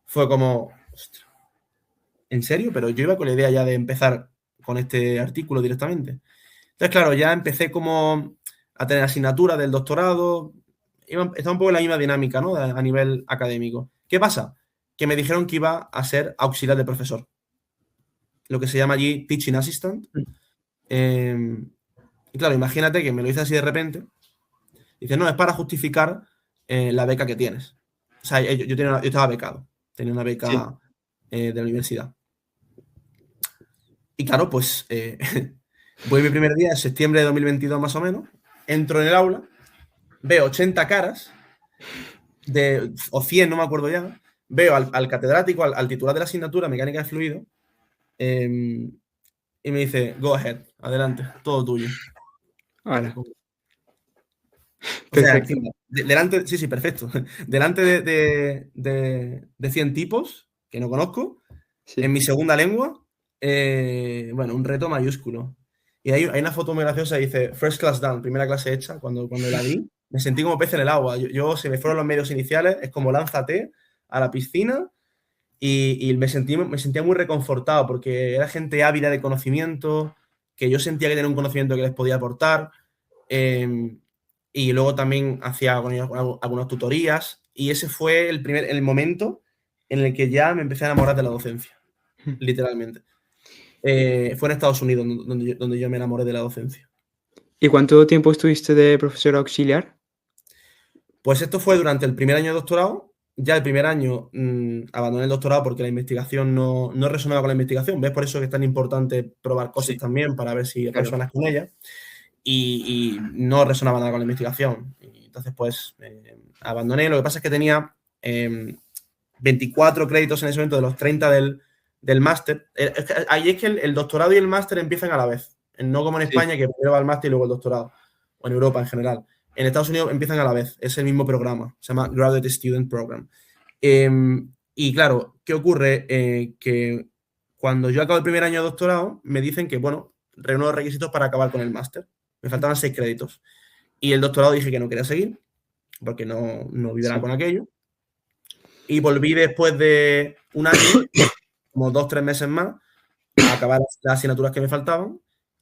fue como, "Ostras, ¿en serio?". Pero yo iba con la idea ya de empezar con este artículo directamente. Entonces, claro, ya empecé como a tener asignaturas del doctorado, estaba un poco en la misma dinámica, ¿no? A nivel académico. ¿Qué pasa? Que me dijeron que iba a ser auxiliar de profesor, lo que se llama allí teaching assistant. Eh, y claro, imagínate que me lo hice así de repente. Dice, no, es para justificar la beca que tienes. O sea, yo estaba becado, tenía una sí, beca de la universidad. Y claro, pues voy mi primer día, en septiembre de 2022 más o menos, entro en el aula, veo 80 caras, o 100, no me acuerdo ya, veo al catedrático, al titular de la asignatura, mecánica de fluido, y me dice, go ahead, adelante, todo tuyo. ahora, O sea, perfecto. encima, delante, sí, sí, perfecto, delante de 100 tipos que no conozco, en Sí, mi segunda lengua, bueno, un reto mayúsculo. Y hay una foto muy graciosa, dice, first class done, primera clase hecha, cuando la di, me sentí como pez en el agua. Se me fueron los medios iniciales, es como lánzate a la piscina y me sentía muy reconfortado porque era gente ávida de conocimiento, que yo sentía que tenía un conocimiento que les podía aportar. eh, y luego también hacía con ellos algunas tutorías y ese fue el momento en el que ya me empecé a enamorar de la docencia, literalmente. Fue en Estados Unidos donde yo me enamoré de la docencia. ¿Y cuánto tiempo estuviste de profesor auxiliar? Pues esto fue durante el primer año de doctorado. Ya el primer año abandoné el doctorado porque la investigación no resonaba con la investigación. ¿Ves? Por eso que es tan importante probar cosas Sí, también para ver si claro. resuenas con ellas. Y no resonaba nada con la investigación. Y entonces, pues, abandoné. Lo que pasa es que tenía 24 créditos en ese momento de los 30 del máster. Ahí es que el doctorado y el máster empiezan a la vez. No como en Sí, España, que primero va el máster y luego el doctorado. O en Europa en general. En Estados Unidos empiezan a la vez. Es el mismo programa. Se llama Graduate Student Program. Y claro, ¿qué ocurre? Que cuando yo acabo el primer año de doctorado, me dicen que, bueno, reúno los requisitos para acabar con el máster. Me faltaban 6 créditos. Y el doctorado dije que no quería seguir, porque no vibraba sí. con aquello. Y volví después de un año, como 2 o 3 meses más, a acabar las asignaturas que me faltaban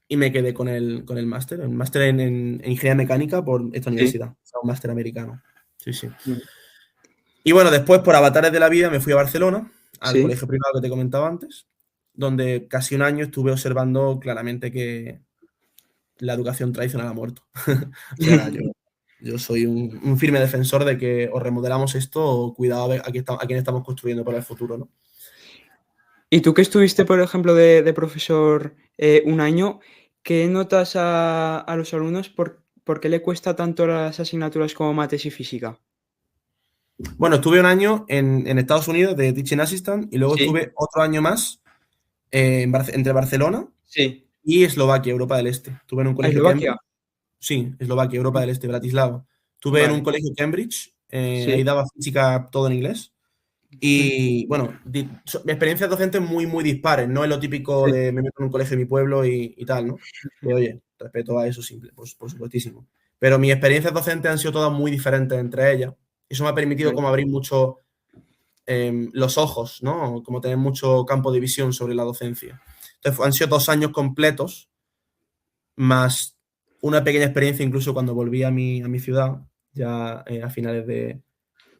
y me quedé con el máster, un máster en ingeniería mecánica por esta Sí, universidad, o sea, un máster americano. Sí, sí. vale. Y bueno, después, por avatares de la vida, me fui a Barcelona, al Sí, colegio privado que te comentaba antes, donde casi un año estuve observando claramente que la educación tradicional ha muerto. O sea, yo soy un firme defensor de que o remodelamos esto o cuidado a quién estamos construyendo para el futuro, ¿no? ¿Y tú que estuviste, por ejemplo, de profesor, un año, qué notas a los alumnos? ¿Por qué le cuesta tanto las asignaturas como mates y física? Bueno, estuve un año en Estados Unidos de Teaching Assistant y luego Sí, estuve otro año más entre Barcelona sí. y Eslovaquia, Europa del Este. Estuve en un ¿A colegio Eslovaquia? Cambridge. Sí, Eslovaquia, Europa del Este, Bratislava. Estuve en un Vale, colegio Cambridge, ahí sí. daba física todo en inglés. Mm, Y bueno, experiencias docentes muy, muy dispares. No es lo típico sí, de me meto en un colegio de mi pueblo y tal, ¿no? Que oye, respeto a eso simple, por supuestísimo. Pero mis experiencias docentes han sido todas muy diferentes entre ellas. Eso me ha permitido vale, como abrir mucho los ojos, ¿no? Como tener mucho campo de visión sobre la docencia. Entonces, han sido 2 años completos, más una pequeña experiencia incluso cuando volví a mi ciudad, ya a finales de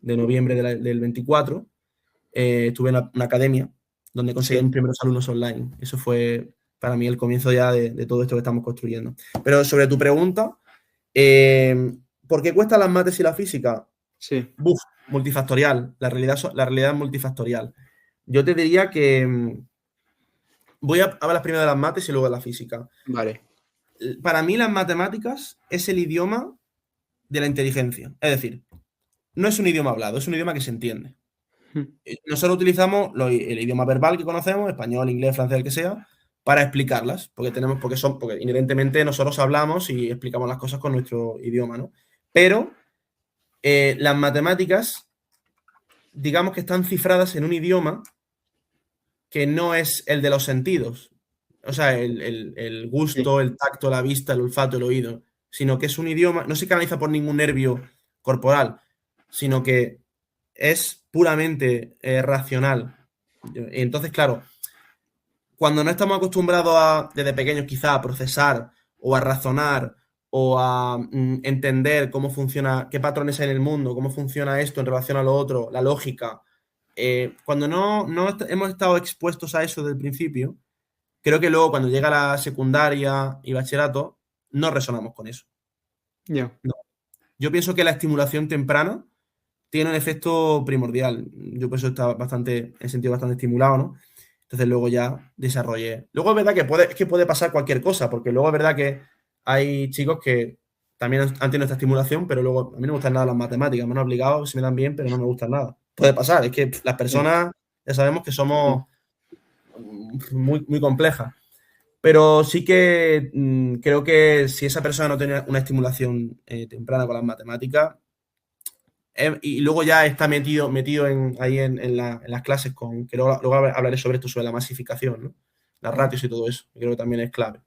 noviembre del 24. Estuve en una academia donde conseguí sí, mis primeros alumnos online. Eso fue para mí el comienzo ya de todo esto que estamos construyendo. Pero sobre tu pregunta, ¿por qué cuestan las mates y la física? sí, Buf, multifactorial. La realidad es multifactorial. Yo te diría que voy a hablar primero de las mates y luego de la física. vale. Para mí las matemáticas es el idioma de la inteligencia. Es decir, no es un idioma hablado, es un idioma que se entiende. Mm, Nosotros utilizamos el idioma verbal que conocemos, español, inglés, francés, el que sea, para explicarlas, porque inherentemente nosotros hablamos y explicamos las cosas con nuestro idioma, ¿no? Pero las matemáticas, digamos que están cifradas en un idioma que no es el de los sentidos. O sea, el sí, gusto, el tacto, la vista, el olfato, el oído, sino que es un idioma, no se canaliza por ningún nervio corporal, sino que es puramente racional. Entonces, claro, cuando no estamos acostumbrados desde pequeños quizá a procesar o a razonar o a entender cómo funciona, qué patrones hay en el mundo, cómo funciona esto en relación a lo otro, la lógica, cuando no hemos estado expuestos a eso desde el principio, creo que luego cuando llega la secundaria y bachillerato, no resonamos con eso. ya, No. Yo pienso que la estimulación temprana tiene un efecto primordial. Yo por eso estaba bastante, en sentido bastante estimulado, ¿no? Entonces luego ya desarrollé. Luego es verdad que puede pasar cualquier cosa, porque luego es verdad que hay chicos que también han tenido esta estimulación, pero luego a mí no me gustan nada las matemáticas, me han obligado, se me dan bien, pero no me gustan nada. Puede pasar, es que las sí, personas ya sabemos que sí, somos muy, muy complejas. Pero sí que creo que si esa persona no tiene una estimulación temprana con las matemáticas, y luego ya está metido ahí en las clases, que luego hablaré sobre esto, sobre la masificación, ¿no? Las ratios y todo eso, que creo que también es clave.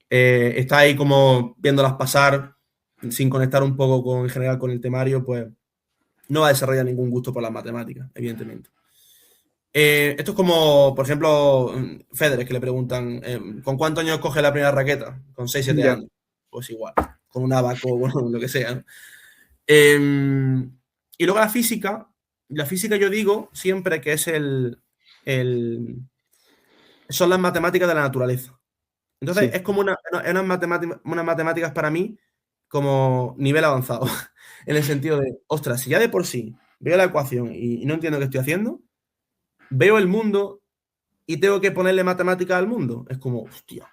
Está ahí como viéndolas pasar sin conectar un poco en general con el temario, pues no va a desarrollar ningún gusto por las matemáticas, evidentemente. Esto es como, por ejemplo, Federer, que le preguntan, ¿con cuántos años coge la primera raqueta? Con 6 7 ya, años. Pues igual, con un abaco, bueno, lo que sea, ¿no? Y luego la física yo digo siempre que es son las matemáticas de la naturaleza. Entonces sí, es como unas matemáticas para mí como nivel avanzado, en el sentido de, ostras, si ya de por sí veo la ecuación y no entiendo qué estoy haciendo, veo el mundo y tengo que ponerle matemática al mundo. Es como, hostia.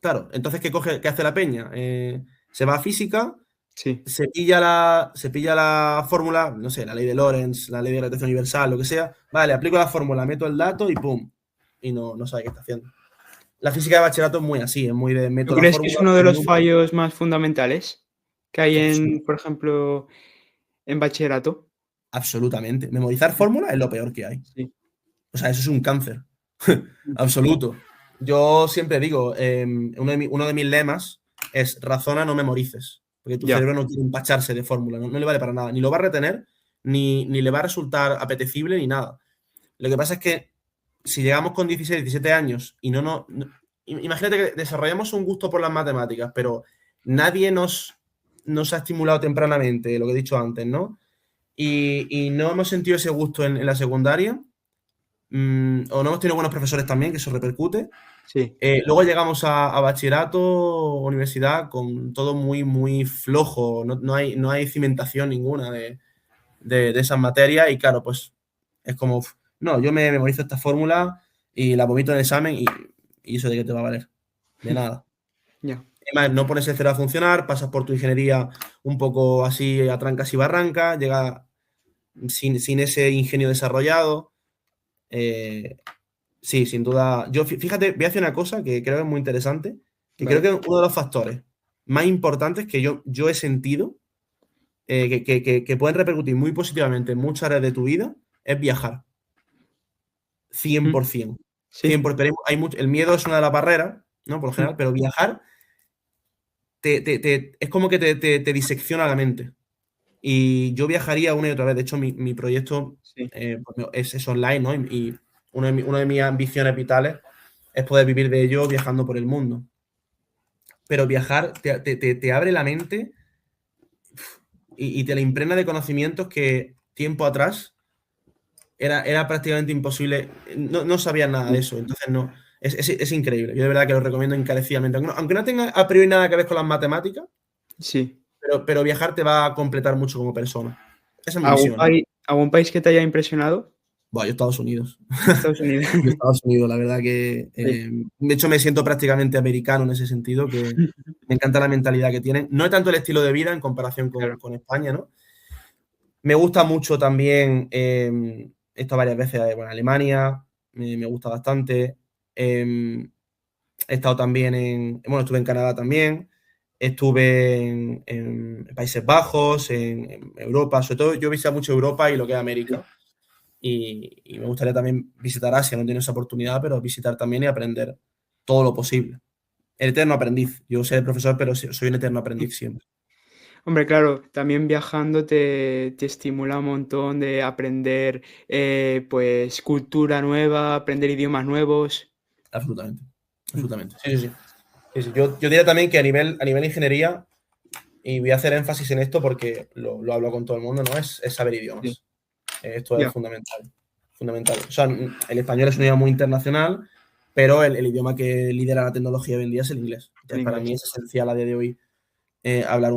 Claro, entonces, ¿qué hace la peña? Se va a física, sí. se pilla la fórmula, no sé, la ley de Lorentz, la ley de gravitación universal, lo que sea. Vale, aplico la fórmula, meto el dato y ¡pum! Y no sabe qué está haciendo. La física de bachillerato es muy así, es muy de ¿Tú meto la crees que es fórmula, uno de el los número. fallos más fundamentales que hay Absol- en, por ejemplo, en bachillerato? Absolutamente. Memorizar fórmula es lo peor que hay. Sí. O sea, eso es un cáncer. Absoluto. Yo siempre digo, uno de mis lemas es razona, no memorices. Porque tu Ya, cerebro no quiere empacharse de fórmula, no le vale para nada. Ni lo va a retener, ni le va a resultar apetecible, ni nada. Lo que pasa es que si llegamos con 16, 17 años y imagínate que desarrollamos un gusto por las matemáticas, pero nadie nos ha estimulado tempranamente, lo que he dicho antes, ¿no? Y no hemos sentido ese gusto en la secundaria, o no hemos tenido buenos profesores también, que eso repercute. sí, Luego llegamos a bachillerato, universidad, con todo muy, muy flojo, no hay cimentación ninguna de esas materias y claro, pues es como, no, yo me memorizo esta fórmula y la vomito en el examen y eso de qué te va a valer, de nada. ya, Además, no pones el cero a funcionar, pasas por tu ingeniería un poco así a trancas y barrancas, llega sin ese ingenio desarrollado. eh, Sí, sin duda. Yo, fíjate, voy a hacer una cosa que creo que es muy interesante, que creo ¿Vale? que es uno de los factores más importantes que yo he sentido, que pueden repercutir muy positivamente en muchas áreas de tu vida, es viajar. Mm, 100%. sí, 100%. Pero el miedo es una de las barreras, ¿no? Por lo mm, general, pero viajar es como que te disecciona la mente. Y yo viajaría una y otra vez. De hecho, mi proyecto sí. pues, es online, ¿no? Y una de mis ambiciones vitales es poder vivir de ello viajando por el mundo. Pero viajar te abre la mente y te la impregna de conocimientos que tiempo atrás era prácticamente imposible. No sabías nada de Sí, eso. Entonces, no. Es increíble. Yo de verdad que lo recomiendo encarecidamente. Aunque no tenga a priori nada que ver con las matemáticas, sí. pero viajar te va a completar mucho como persona. Esa es mi ¿Algún visión, ¿eh? país, algún país que te haya impresionado? Buah, yo Estados Unidos. Estados Unidos. Yo Estados Unidos, la verdad que, Sí. de hecho, me siento prácticamente americano en ese sentido, que me encanta la mentalidad que tienen. No es tanto el estilo de vida en comparación Claro. con España, ¿no? Me gusta mucho también, he estado varias veces, bueno, Alemania, me gusta bastante. He estado también bueno, estuve en Canadá también, estuve en Países Bajos, en Europa, sobre todo yo he visitado mucho Europa y lo que es Sí. América. Y me gustaría también visitar Asia, no he tenido esa oportunidad, pero visitar también y aprender todo lo posible. El eterno aprendiz. Yo soy profesor, pero soy un eterno Mm. aprendiz siempre. Hombre, claro, también viajando te estimula un montón de aprender, pues, cultura nueva, aprender idiomas nuevos. Absolutamente. Mm, Absolutamente. Sí, sí, sí. Sí, sí. Yo diría también que a nivel ingeniería, y voy a hacer énfasis en esto porque lo hablo con todo el mundo, ¿no? Es saber sí, idiomas. Esto es ya, fundamental. Fundamental. O sea, el español es un idioma muy internacional, pero el idioma que lidera la tecnología hoy en día es el inglés. el Entonces, para inglés. mí es esencial a día de hoy hablar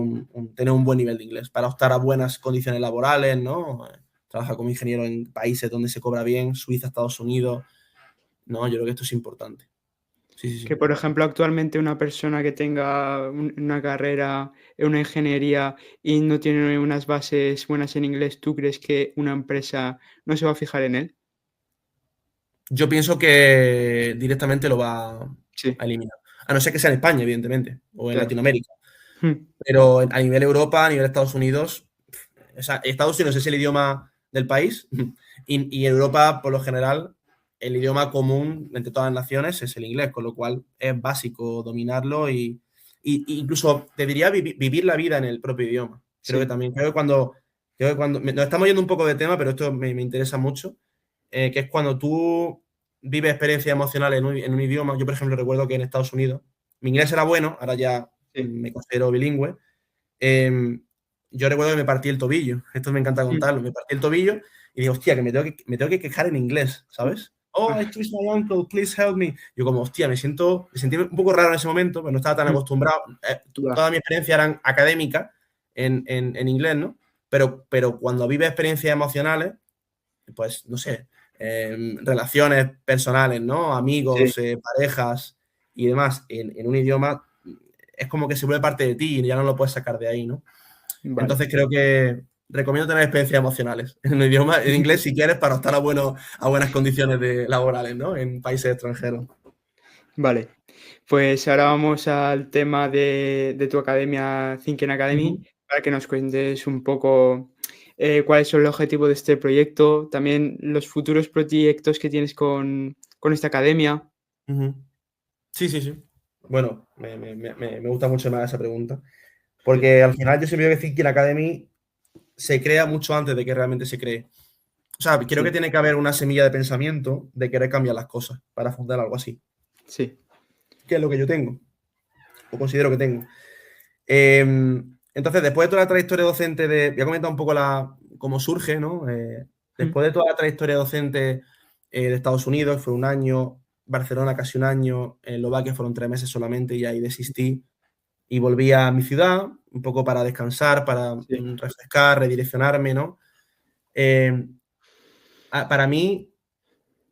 tener un buen nivel de inglés para optar a buenas condiciones laborales, ¿no? Trabajar como ingeniero en países donde se cobra bien, Suiza, Estados Unidos, ¿no? Yo creo que esto es importante. Sí, sí, Que, sí. por ejemplo, actualmente una persona que tenga una carrera en una ingeniería y no tiene unas bases buenas en inglés, ¿tú crees que una empresa no se va a fijar en él? Yo pienso que directamente lo va Sí, a eliminar. A no ser que sea en España, evidentemente, o en claro. Latinoamérica. Mm, Pero a nivel Europa, a nivel Estados Unidos, o sea, Estados Unidos es el idioma del país y Europa, por lo general, el idioma común entre todas las naciones es el inglés, con lo cual es básico dominarlo y incluso te diría vivir la vida en el propio idioma. Creo que sí, también, creo que cuando nos estamos yendo un poco de tema, pero esto me interesa mucho, que es cuando tú vives experiencias emocionales en un idioma. Yo, por ejemplo, recuerdo que en Estados Unidos mi inglés era bueno, ahora ya sí. me considero bilingüe. Em, yo recuerdo que me partí el tobillo. Esto me encanta Mm, contarlo. Me partí el tobillo y digo, hostia, que me tengo que quejar en inglés, ¿sabes? Oh, ah, it is my uncle, please help me. Yo como, hostia, me sentí un poco raro en ese momento, pero no estaba tan mm, acostumbrado. ya, Toda mi experiencia eran académica en inglés, ¿no? Pero cuando vives experiencias emocionales, pues, no sé, relaciones personales, ¿no? sí, Amigos, parejas y demás, en un idioma, es como que se vuelve parte de ti y ya no lo puedes sacar de ahí, ¿no? vale. Entonces creo que recomiendo tener experiencias emocionales en un idioma, en inglés si quieres, para optar a buenas condiciones laborales, ¿no? En países extranjeros. Vale, pues ahora vamos al tema de tu academia, Thinking Academy, Ujú, para que nos cuentes un poco cuáles son los objetivos de este proyecto, también los futuros proyectos que tienes con esta academia. ujú. Sí, sí, sí. Bueno, me gusta mucho más esa pregunta, porque al final yo siempre digo que Thinking Academy se crea mucho antes de que realmente se cree. O sea, creo que Sí, tiene que haber una semilla de pensamiento de querer cambiar las cosas para fundar algo así, sí, que es lo que yo tengo, o considero que tengo. Entonces, después de toda la trayectoria docente voy a comentar un poco cómo surge, ¿no? mm, Después de toda la trayectoria docente de Estados Unidos, fue un año, Barcelona casi un año, Eslovaquia fueron 3 meses solamente y ahí desistí y volví a mi ciudad, un poco para descansar, para sí, refrescar, redireccionarme, ¿no? Eh, para mí,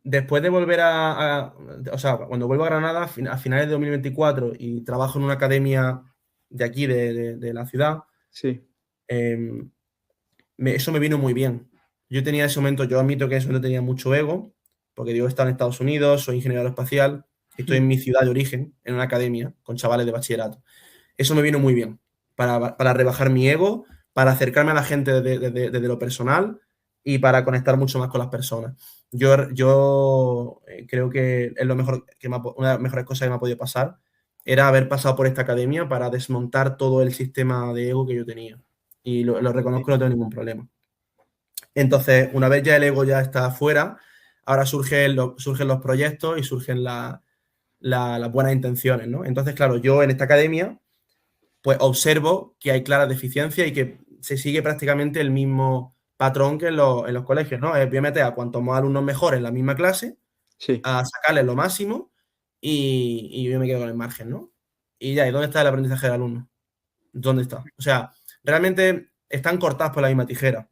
después de volver o sea, cuando vuelvo a Granada a finales de 2024 y trabajo en una academia de aquí, de la ciudad, sí, eso me vino muy bien. Yo tenía ese momento, yo admito que en ese momento tenía mucho ego, porque yo he estado en Estados Unidos, soy ingeniero aeroespacial, estoy en mi ciudad de origen, en una academia, con chavales de bachillerato. Eso me vino muy bien, para rebajar mi ego, para acercarme a la gente desde lo personal y para conectar mucho más con las personas. Yo creo que es lo mejor una de las mejores cosas que me ha podido pasar era haber pasado por esta academia para desmontar todo el sistema de ego que yo tenía. Y lo reconozco, no tengo ningún problema. Entonces, una vez ya el ego ya está afuera, ahora surgen los proyectos y surgen las buenas intenciones, ¿no? Entonces, claro, yo en esta academia, pues observo que hay claras deficiencias y que se sigue prácticamente el mismo patrón que en los colegios, ¿no? Voy a meter a cuantos más alumnos mejores en la misma clase, Sí, a sacarles lo máximo y yo me quedo con el margen, ¿no? Y ya, ¿y dónde está el aprendizaje del alumno? ¿Dónde está? O sea, realmente están cortadas por la misma tijera.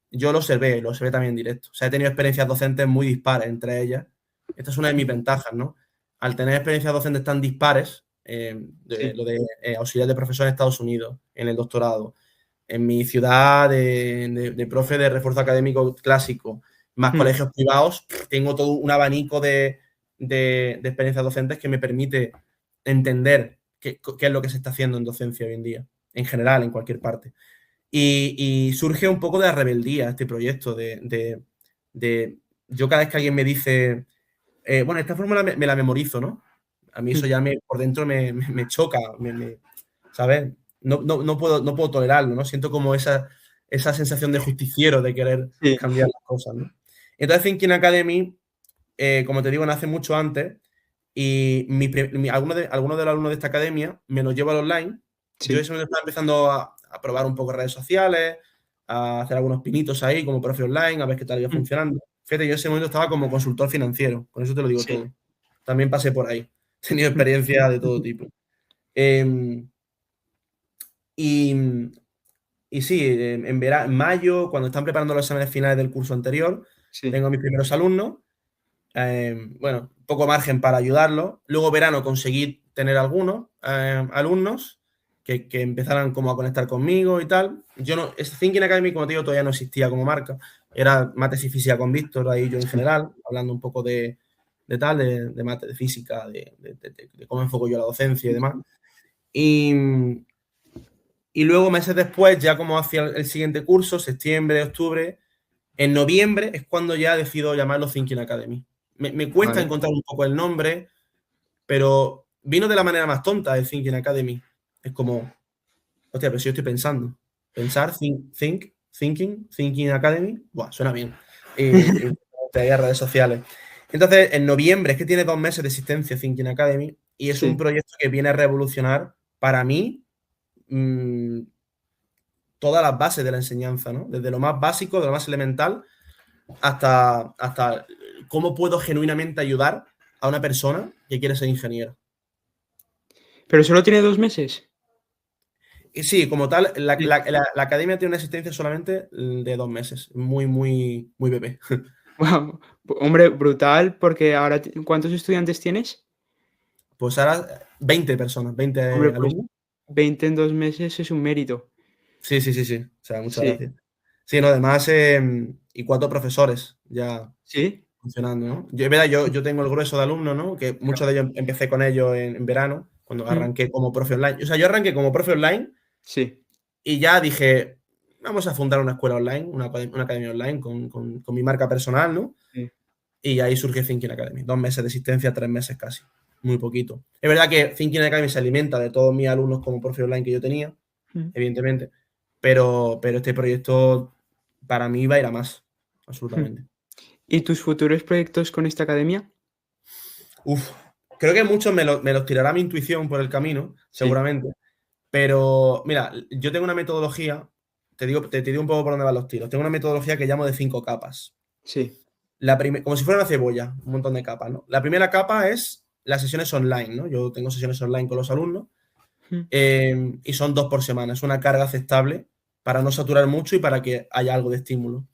Yo lo observé también en directo. O sea, he tenido experiencias docentes muy dispares entre ellas. Esta es una de mis ventajas, ¿no? Al tener experiencias docentes tan dispares, sí. lo de auxiliar de profesor en Estados Unidos, en el doctorado, en mi ciudad de profe de refuerzo académico clásico, más Mm, colegios privados, tengo todo un abanico de experiencias docentes que me permite entender qué es lo que se está haciendo en docencia hoy en día, en general, en cualquier parte. Y surge un poco de la rebeldía este proyecto, yo cada vez que alguien me dice, bueno, esta fórmula me la memorizo, ¿no? A mí eso mm. ya por dentro me choca, ¿sabes? No puedo tolerarlo, ¿no? Siento como esa sensación de justiciero, de querer Sí, cambiar las cosas, ¿no? Entonces Thinking Academy, como te digo, nace mucho antes y algunos de los alumnos de esta academia me los llevo al online. Yo sí. eso me estaba empezando a probar un poco redes sociales, a hacer algunos pinitos ahí como profe online, a ver qué tal iba Mm, funcionando. Fíjate, yo en ese momento estaba como consultor financiero, con eso te lo digo sí. todo. También pasé por ahí, he tenido Mm, experiencia de todo tipo. Eh, y, y sí, en mayo, cuando están preparando los exámenes finales del curso anterior, sí. tengo a mis primeros alumnos. Bueno, poco margen para ayudarlos. Luego verano conseguí tener algunos alumnos que empezaran como a conectar conmigo y tal. Yo no, Thinking Academy, como te digo, todavía no existía como marca. Era mates y física con Víctor, ahí yo en Sí. general, hablando un poco de mate, de física, de cómo enfoco yo la docencia y demás. Y, y luego, meses después, ya como hacia el siguiente curso, septiembre, octubre, en noviembre es cuando ya decido llamarlo Thinking Academy. Me cuesta Vale. encontrar un poco el nombre, pero vino de la manera más tonta de Thinking Academy. Es como, hostia, pero si yo estoy pensando. Pensar, thinking Academy, buah, suena bien. Y te hay redes sociales. Entonces, en noviembre es que tiene 2 meses de existencia Thinking Academy y es un Sí. proyecto que viene a revolucionar para mí mmm, todas las bases de la enseñanza, ¿no? Desde lo más básico, de lo más elemental, hasta cómo puedo genuinamente ayudar a una persona que quiere ser ingeniero. ¿Pero solo tiene 2 meses? Y sí, como tal, Sí. la academia tiene una existencia solamente de 2 meses. Muy, muy, muy bebé. Guau. Hombre, brutal, porque ahora, ¿cuántos estudiantes tienes? Pues ahora 20 personas, 20 Hombre, pues alumnos. 20 en 2 meses es un mérito. Sí, sí, sí, sí. O sea, muchas Sí. gracias. Sí, no, además, y 4 profesores ya ¿Sí? funcionando, ¿no? Es verdad, yo tengo el grueso de alumnos, ¿no? Que muchos de ellos empecé con ellos en verano, cuando Mm, arranqué como profe online. O sea, yo arranqué como profe online sí. y ya dije, vamos a fundar una escuela online, una academia online con mi marca personal, ¿no? Sí. Y ahí surge Thinking Academy. 2 meses de existencia, 3 meses casi. Muy poquito. Es verdad que Thinking Academy se alimenta de todos mis alumnos como profe online que yo tenía, Mm. evidentemente, pero este proyecto para mí va a ir a más, Mm. absolutamente. ¿Y tus futuros proyectos con esta academia? Uf, creo que muchos me los tirará mi intuición por el camino, Sí, seguramente. Pero mira, yo tengo una metodología, te digo un poco por dónde van los tiros. Tengo una metodología que llamo de 5 capas. sí. Como si fuera una cebolla, un montón de capas, ¿no? La primera capa es las sesiones online, ¿no? Yo tengo sesiones online con los alumnos Mm, y son 2 por semana. Es una carga aceptable para no saturar mucho y para que haya algo de estímulo.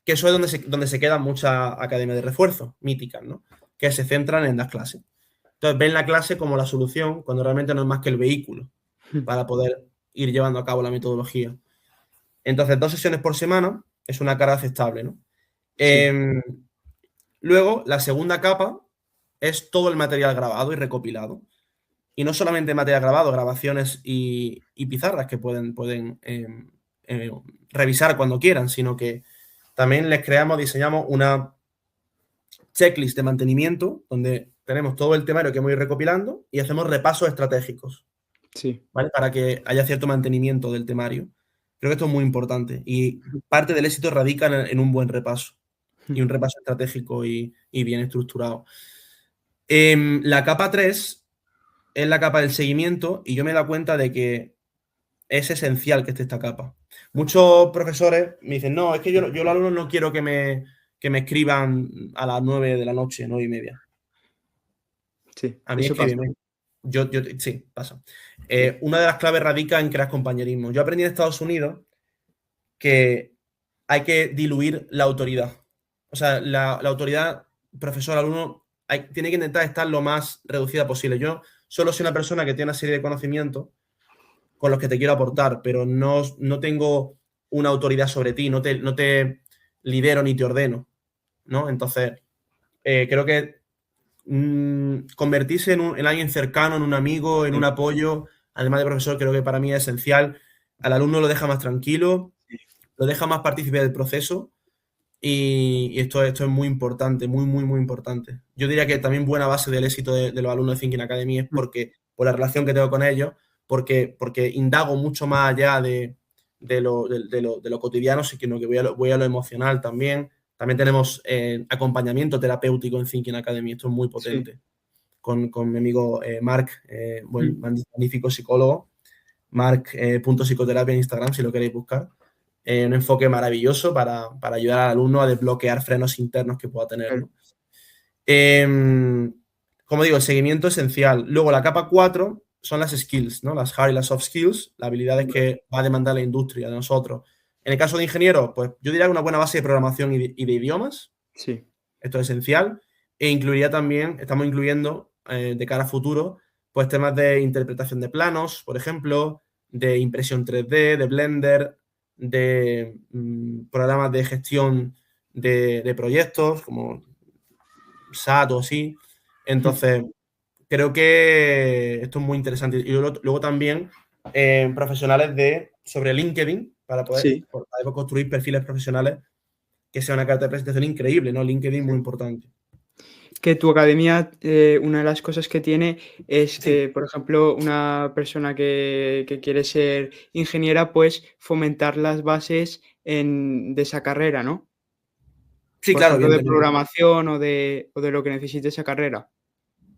Que eso es donde se quedan muchas academias de refuerzo, míticas, ¿no? Que se centran en las clases. Entonces ven la clase como la solución cuando realmente no es más que el vehículo mm, para poder ir llevando a cabo la metodología. Entonces, 2 sesiones por semana es una carga aceptable, ¿no? sí. Eh, Luego, la segunda capa es todo el material grabado y recopilado. Y no solamente material grabado, grabaciones y pizarras que pueden revisar cuando quieran, sino que también les diseñamos una checklist de mantenimiento donde tenemos todo el temario que hemos ido recopilando y hacemos repasos estratégicos, Sí. ¿vale? Para que haya cierto mantenimiento del temario. Creo que esto es muy importante y parte del éxito radica en un buen repaso y un repaso estratégico y bien estructurado. La capa 3 es la capa del seguimiento y yo me he dado cuenta de que es esencial que esté esta capa. Muchos profesores me dicen, no, es que yo los alumnos no quiero que me escriban a las 9 de la noche, 9:30. Sí, A mí eso pasa. escríbeme. Sí, pasa. Una de las claves radica en crear compañerismo. Yo aprendí en Estados Unidos que hay que diluir la autoridad. O sea, la autoridad profesor-alumno tiene que intentar estar lo más reducida posible. Yo solo soy una persona que tiene una serie de conocimientos con los que te quiero aportar, pero no tengo una autoridad sobre ti, no te lidero ni te ordeno, ¿no? Entonces, creo que convertirse en alguien cercano, en un amigo, en un apoyo, además de profesor, creo que para mí es esencial. Al alumno lo deja más tranquilo, lo deja más partícipe del proceso y esto es muy importante, muy, muy, muy importante. Yo diría que también buena base del éxito de los alumnos de Thinking Academy es por la relación que tengo con ellos, porque indago mucho más allá de lo cotidiano, sino que voy a lo emocional también. También tenemos acompañamiento terapéutico en Thinking Academy, esto es muy Sí. potente. Con mi amigo Marc, magnífico psicólogo, Marc.psicoterapia en Instagram, si lo queréis buscar. Un enfoque maravilloso para ayudar al alumno a desbloquear frenos internos que pueda tener, Claro. ¿no? Como digo, el seguimiento esencial. Luego, la capa 4 son las skills, ¿no? Las hard y las soft skills, las habilidades que va a demandar la industria de nosotros. En el caso de ingenieros, pues yo diría que una buena base de programación y de idiomas. Sí. Esto es esencial. E incluiría también, estamos incluyendo de cara a futuro, pues temas de interpretación de planos, por ejemplo, de impresión 3D, de Blender, de programas de gestión de proyectos como SAT o así. Entonces, creo que esto es muy interesante. Y luego también profesionales sobre LinkedIn para poder Sí. construir perfiles profesionales que sea una carta de presentación increíble, ¿no? LinkedIn muy importante. Que tu academia, una de las cosas que tiene es Sí, que, por ejemplo, una persona que quiere ser ingeniera, pues fomentar las bases de esa carrera, ¿no? sí, Por claro, ejemplo, de evidentemente. programación o de lo que necesite esa carrera.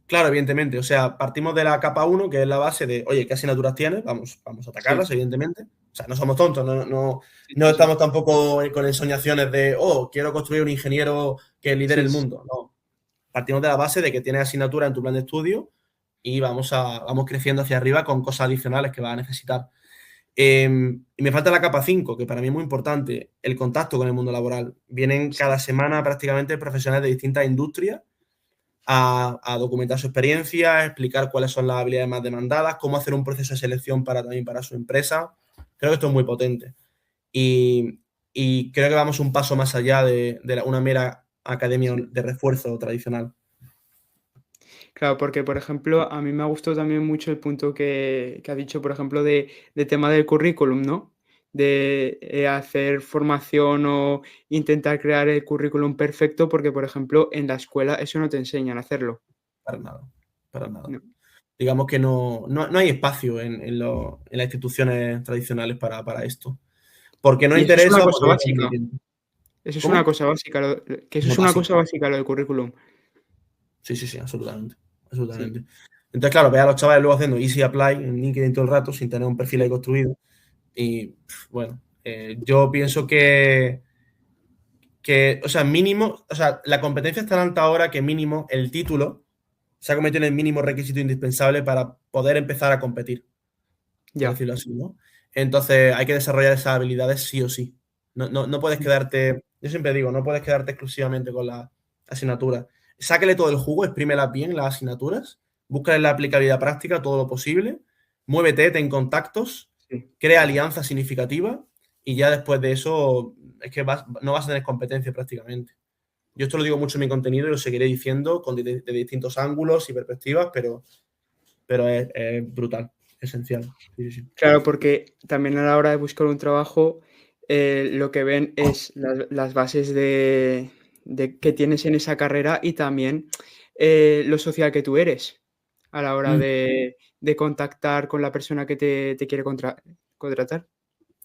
Claro, evidentemente. O sea, partimos de la capa 1, que es la base de, oye, ¿qué asignaturas tienes? Vamos a Sí, atacarlas, evidentemente. O sea, no somos tontos, sí, no sí, sí. estamos tampoco con ensoñaciones de, oh, quiero construir un ingeniero que lidere Sí, el sí. mundo. No. Partimos de la base de que tienes asignatura en tu plan de estudio y vamos creciendo hacia arriba con cosas adicionales que vas a necesitar. Y me falta la capa 5, que para mí es muy importante, el contacto con el mundo laboral. Vienen cada semana prácticamente profesionales de distintas industrias a documentar su experiencia, a explicar cuáles son las habilidades más demandadas, cómo hacer un proceso de selección también para su empresa. Creo que esto es muy potente. Y creo que vamos un paso más allá de una mera academia Sí. de refuerzo tradicional. Claro, porque, por ejemplo, a mí me ha gustado también mucho el punto que ha dicho, por ejemplo, de tema del currículum, ¿no? De hacer formación o intentar crear el currículum perfecto, porque, por ejemplo, en la escuela eso no te enseñan a hacerlo, Para nada, para nada. ¿no? Digamos que no hay espacio en las instituciones tradicionales para esto. Porque no Y eso es una interesa, cosa porque no básica. tiempo. Eso es una ¿Cómo? cosa básica, que eso Eso es es una básico. cosa básica lo del currículum. Sí, sí, sí, absolutamente. Sí, Absolutamente. Entonces, claro, ve a los chavales luego haciendo easy apply en LinkedIn todo el rato sin tener un perfil ahí sí, construido. Y bueno, yo pienso o sea, mínimo, o sea, la competencia es tan alta ahora que mínimo el título se ha convertido en el mínimo requisito indispensable para poder empezar a competir, por ya. decirlo así, ¿no? Entonces hay que desarrollar esas habilidades sí o sí. No puedes quedarte, yo siempre digo, no puedes quedarte exclusivamente con la asignatura. Sáquele todo el jugo, exprímelas bien las asignaturas, búscale la aplicabilidad práctica todo lo posible, muévete, ten contactos, Sí. crea alianzas significativas y ya después de eso es que no vas a tener competencia prácticamente. Yo esto lo digo mucho en mi contenido y lo seguiré diciendo de distintos ángulos y perspectivas, pero es brutal, esencial. Sí, sí, sí. Claro, porque también a la hora de buscar un trabajo, lo que ven es las bases de que tienes en esa carrera y también, lo social que tú eres, a la hora Mm, de contactar con la persona que te quiere contratar.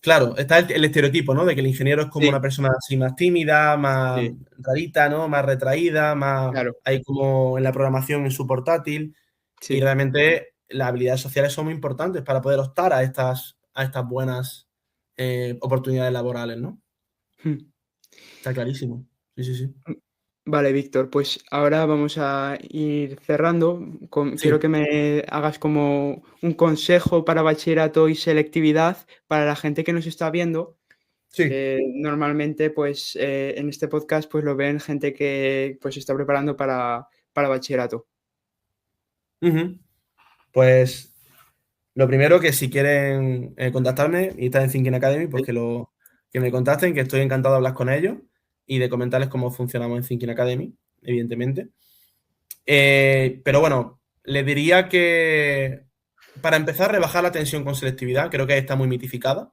claro, está el estereotipo, ¿no? De que el ingeniero es como Sí, una persona así más tímida, más sí, rarita, ¿no? Más retraída, más claro, ahí como en la programación en su portátil. Y sí. realmente las habilidades sociales son muy importantes para poder optar a estas buenas oportunidades laborales, ¿no? Mm. Está clarísimo. Sí, sí, sí. Vale, Víctor, pues ahora vamos a ir cerrando. Quiero Sí, que me hagas como un consejo para bachillerato y selectividad para la gente que nos está viendo, sí. que normalmente, pues, en este podcast, pues, lo ven gente que, pues, se está preparando para bachillerato. Ujú. Pues lo primero que si quieren contactarme y estar en Thinking Academy, pues Sí, que me contacten, que estoy encantado de hablar con ellos y de comentarles cómo funcionamos en Thinking Academy, evidentemente. Pero bueno, les diría que para empezar, rebajar la tensión con selectividad, creo que está muy mitificada.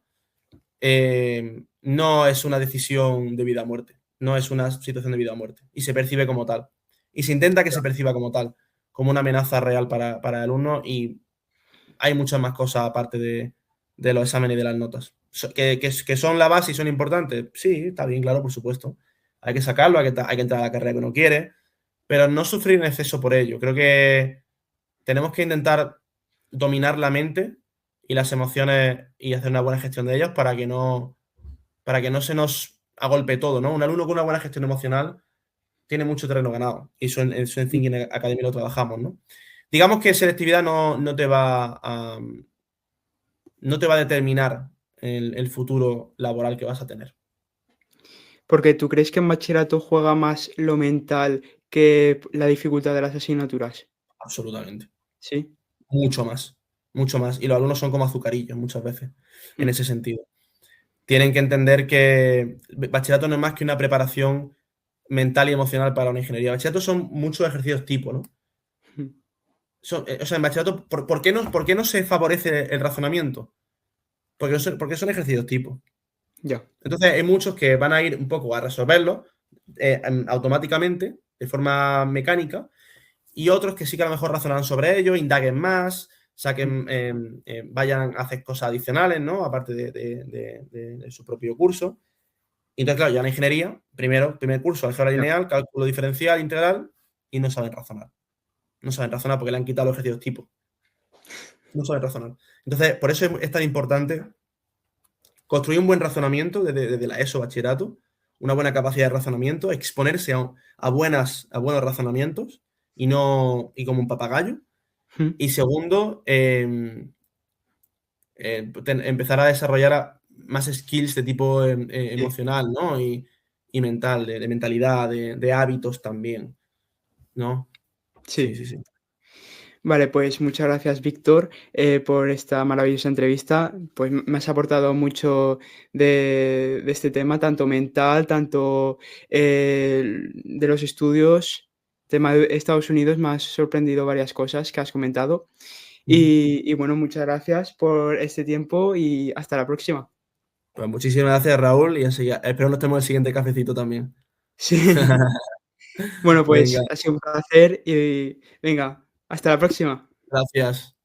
No es una decisión de vida o muerte, no es una situación de vida o muerte, y se percibe como tal. Y se intenta que se perciba como tal, como una amenaza real para el alumno, y hay muchas más cosas aparte de los exámenes y de las notas. Que son la base y son importantes, sí, está bien, claro, por supuesto. Hay que sacarlo, hay que entrar a la carrera que uno quiere, pero no sufrir en exceso por ello. Creo que tenemos que intentar dominar la mente y las emociones y hacer una buena gestión de ellas para que no se nos agolpe todo, ¿no? Un alumno con una buena gestión emocional tiene mucho terreno ganado. Y eso en mm, Thinking Academy lo trabajamos, ¿no? Digamos que selectividad no te va a determinar el futuro laboral que vas a tener. porque, ¿tú crees que en bachillerato juega más lo mental que la dificultad de las asignaturas? Absolutamente. Sí. Mucho más. Mucho más. Y los alumnos son como azucarillos muchas veces, en Mm, ese sentido. Tienen que entender que bachillerato no es más que una preparación mental y emocional para una ingeniería. Bachillerato son muchos ejercicios tipo, ¿no? mm, O sea, en bachillerato, por qué no se favorece el razonamiento? Porque son ejercicios tipo. ya. Entonces, hay muchos que van a ir un poco a resolverlo automáticamente, de forma mecánica, y otros que sí que a lo mejor razonarán sobre ello, indaguen más, Mm, vayan a hacer cosas adicionales, ¿no? Aparte de su propio curso. Y entonces, claro, ya en ingeniería, primer curso, álgebra ya. lineal, cálculo diferencial, integral, y no saben razonar. No saben razonar porque le han quitado los ejercicios tipo. No saben razonar. Entonces, por eso es tan importante construir un buen razonamiento desde la ESO bachillerato, una buena capacidad de razonamiento, exponerse a buenos razonamientos y no y como un papagayo. Mm, Y segundo, empezar a desarrollar más skills de tipo sí. emocional, ¿no? Y mental, de mentalidad, de hábitos también, ¿no? Sí, Sí. sí, sí. Vale, pues muchas gracias, Víctor, por esta maravillosa entrevista. Pues me has aportado mucho de este tema, tanto mental, tanto de los estudios. Tema de Estados Unidos, me has sorprendido varias cosas que has comentado. Ujú. Y bueno, muchas gracias por este tiempo y hasta la próxima. Pues muchísimas gracias, Raúl, y espero nos tenemos el siguiente cafecito también. Sí. Bueno, Venga, pues ha sido un placer y venga, hasta la próxima. gracias.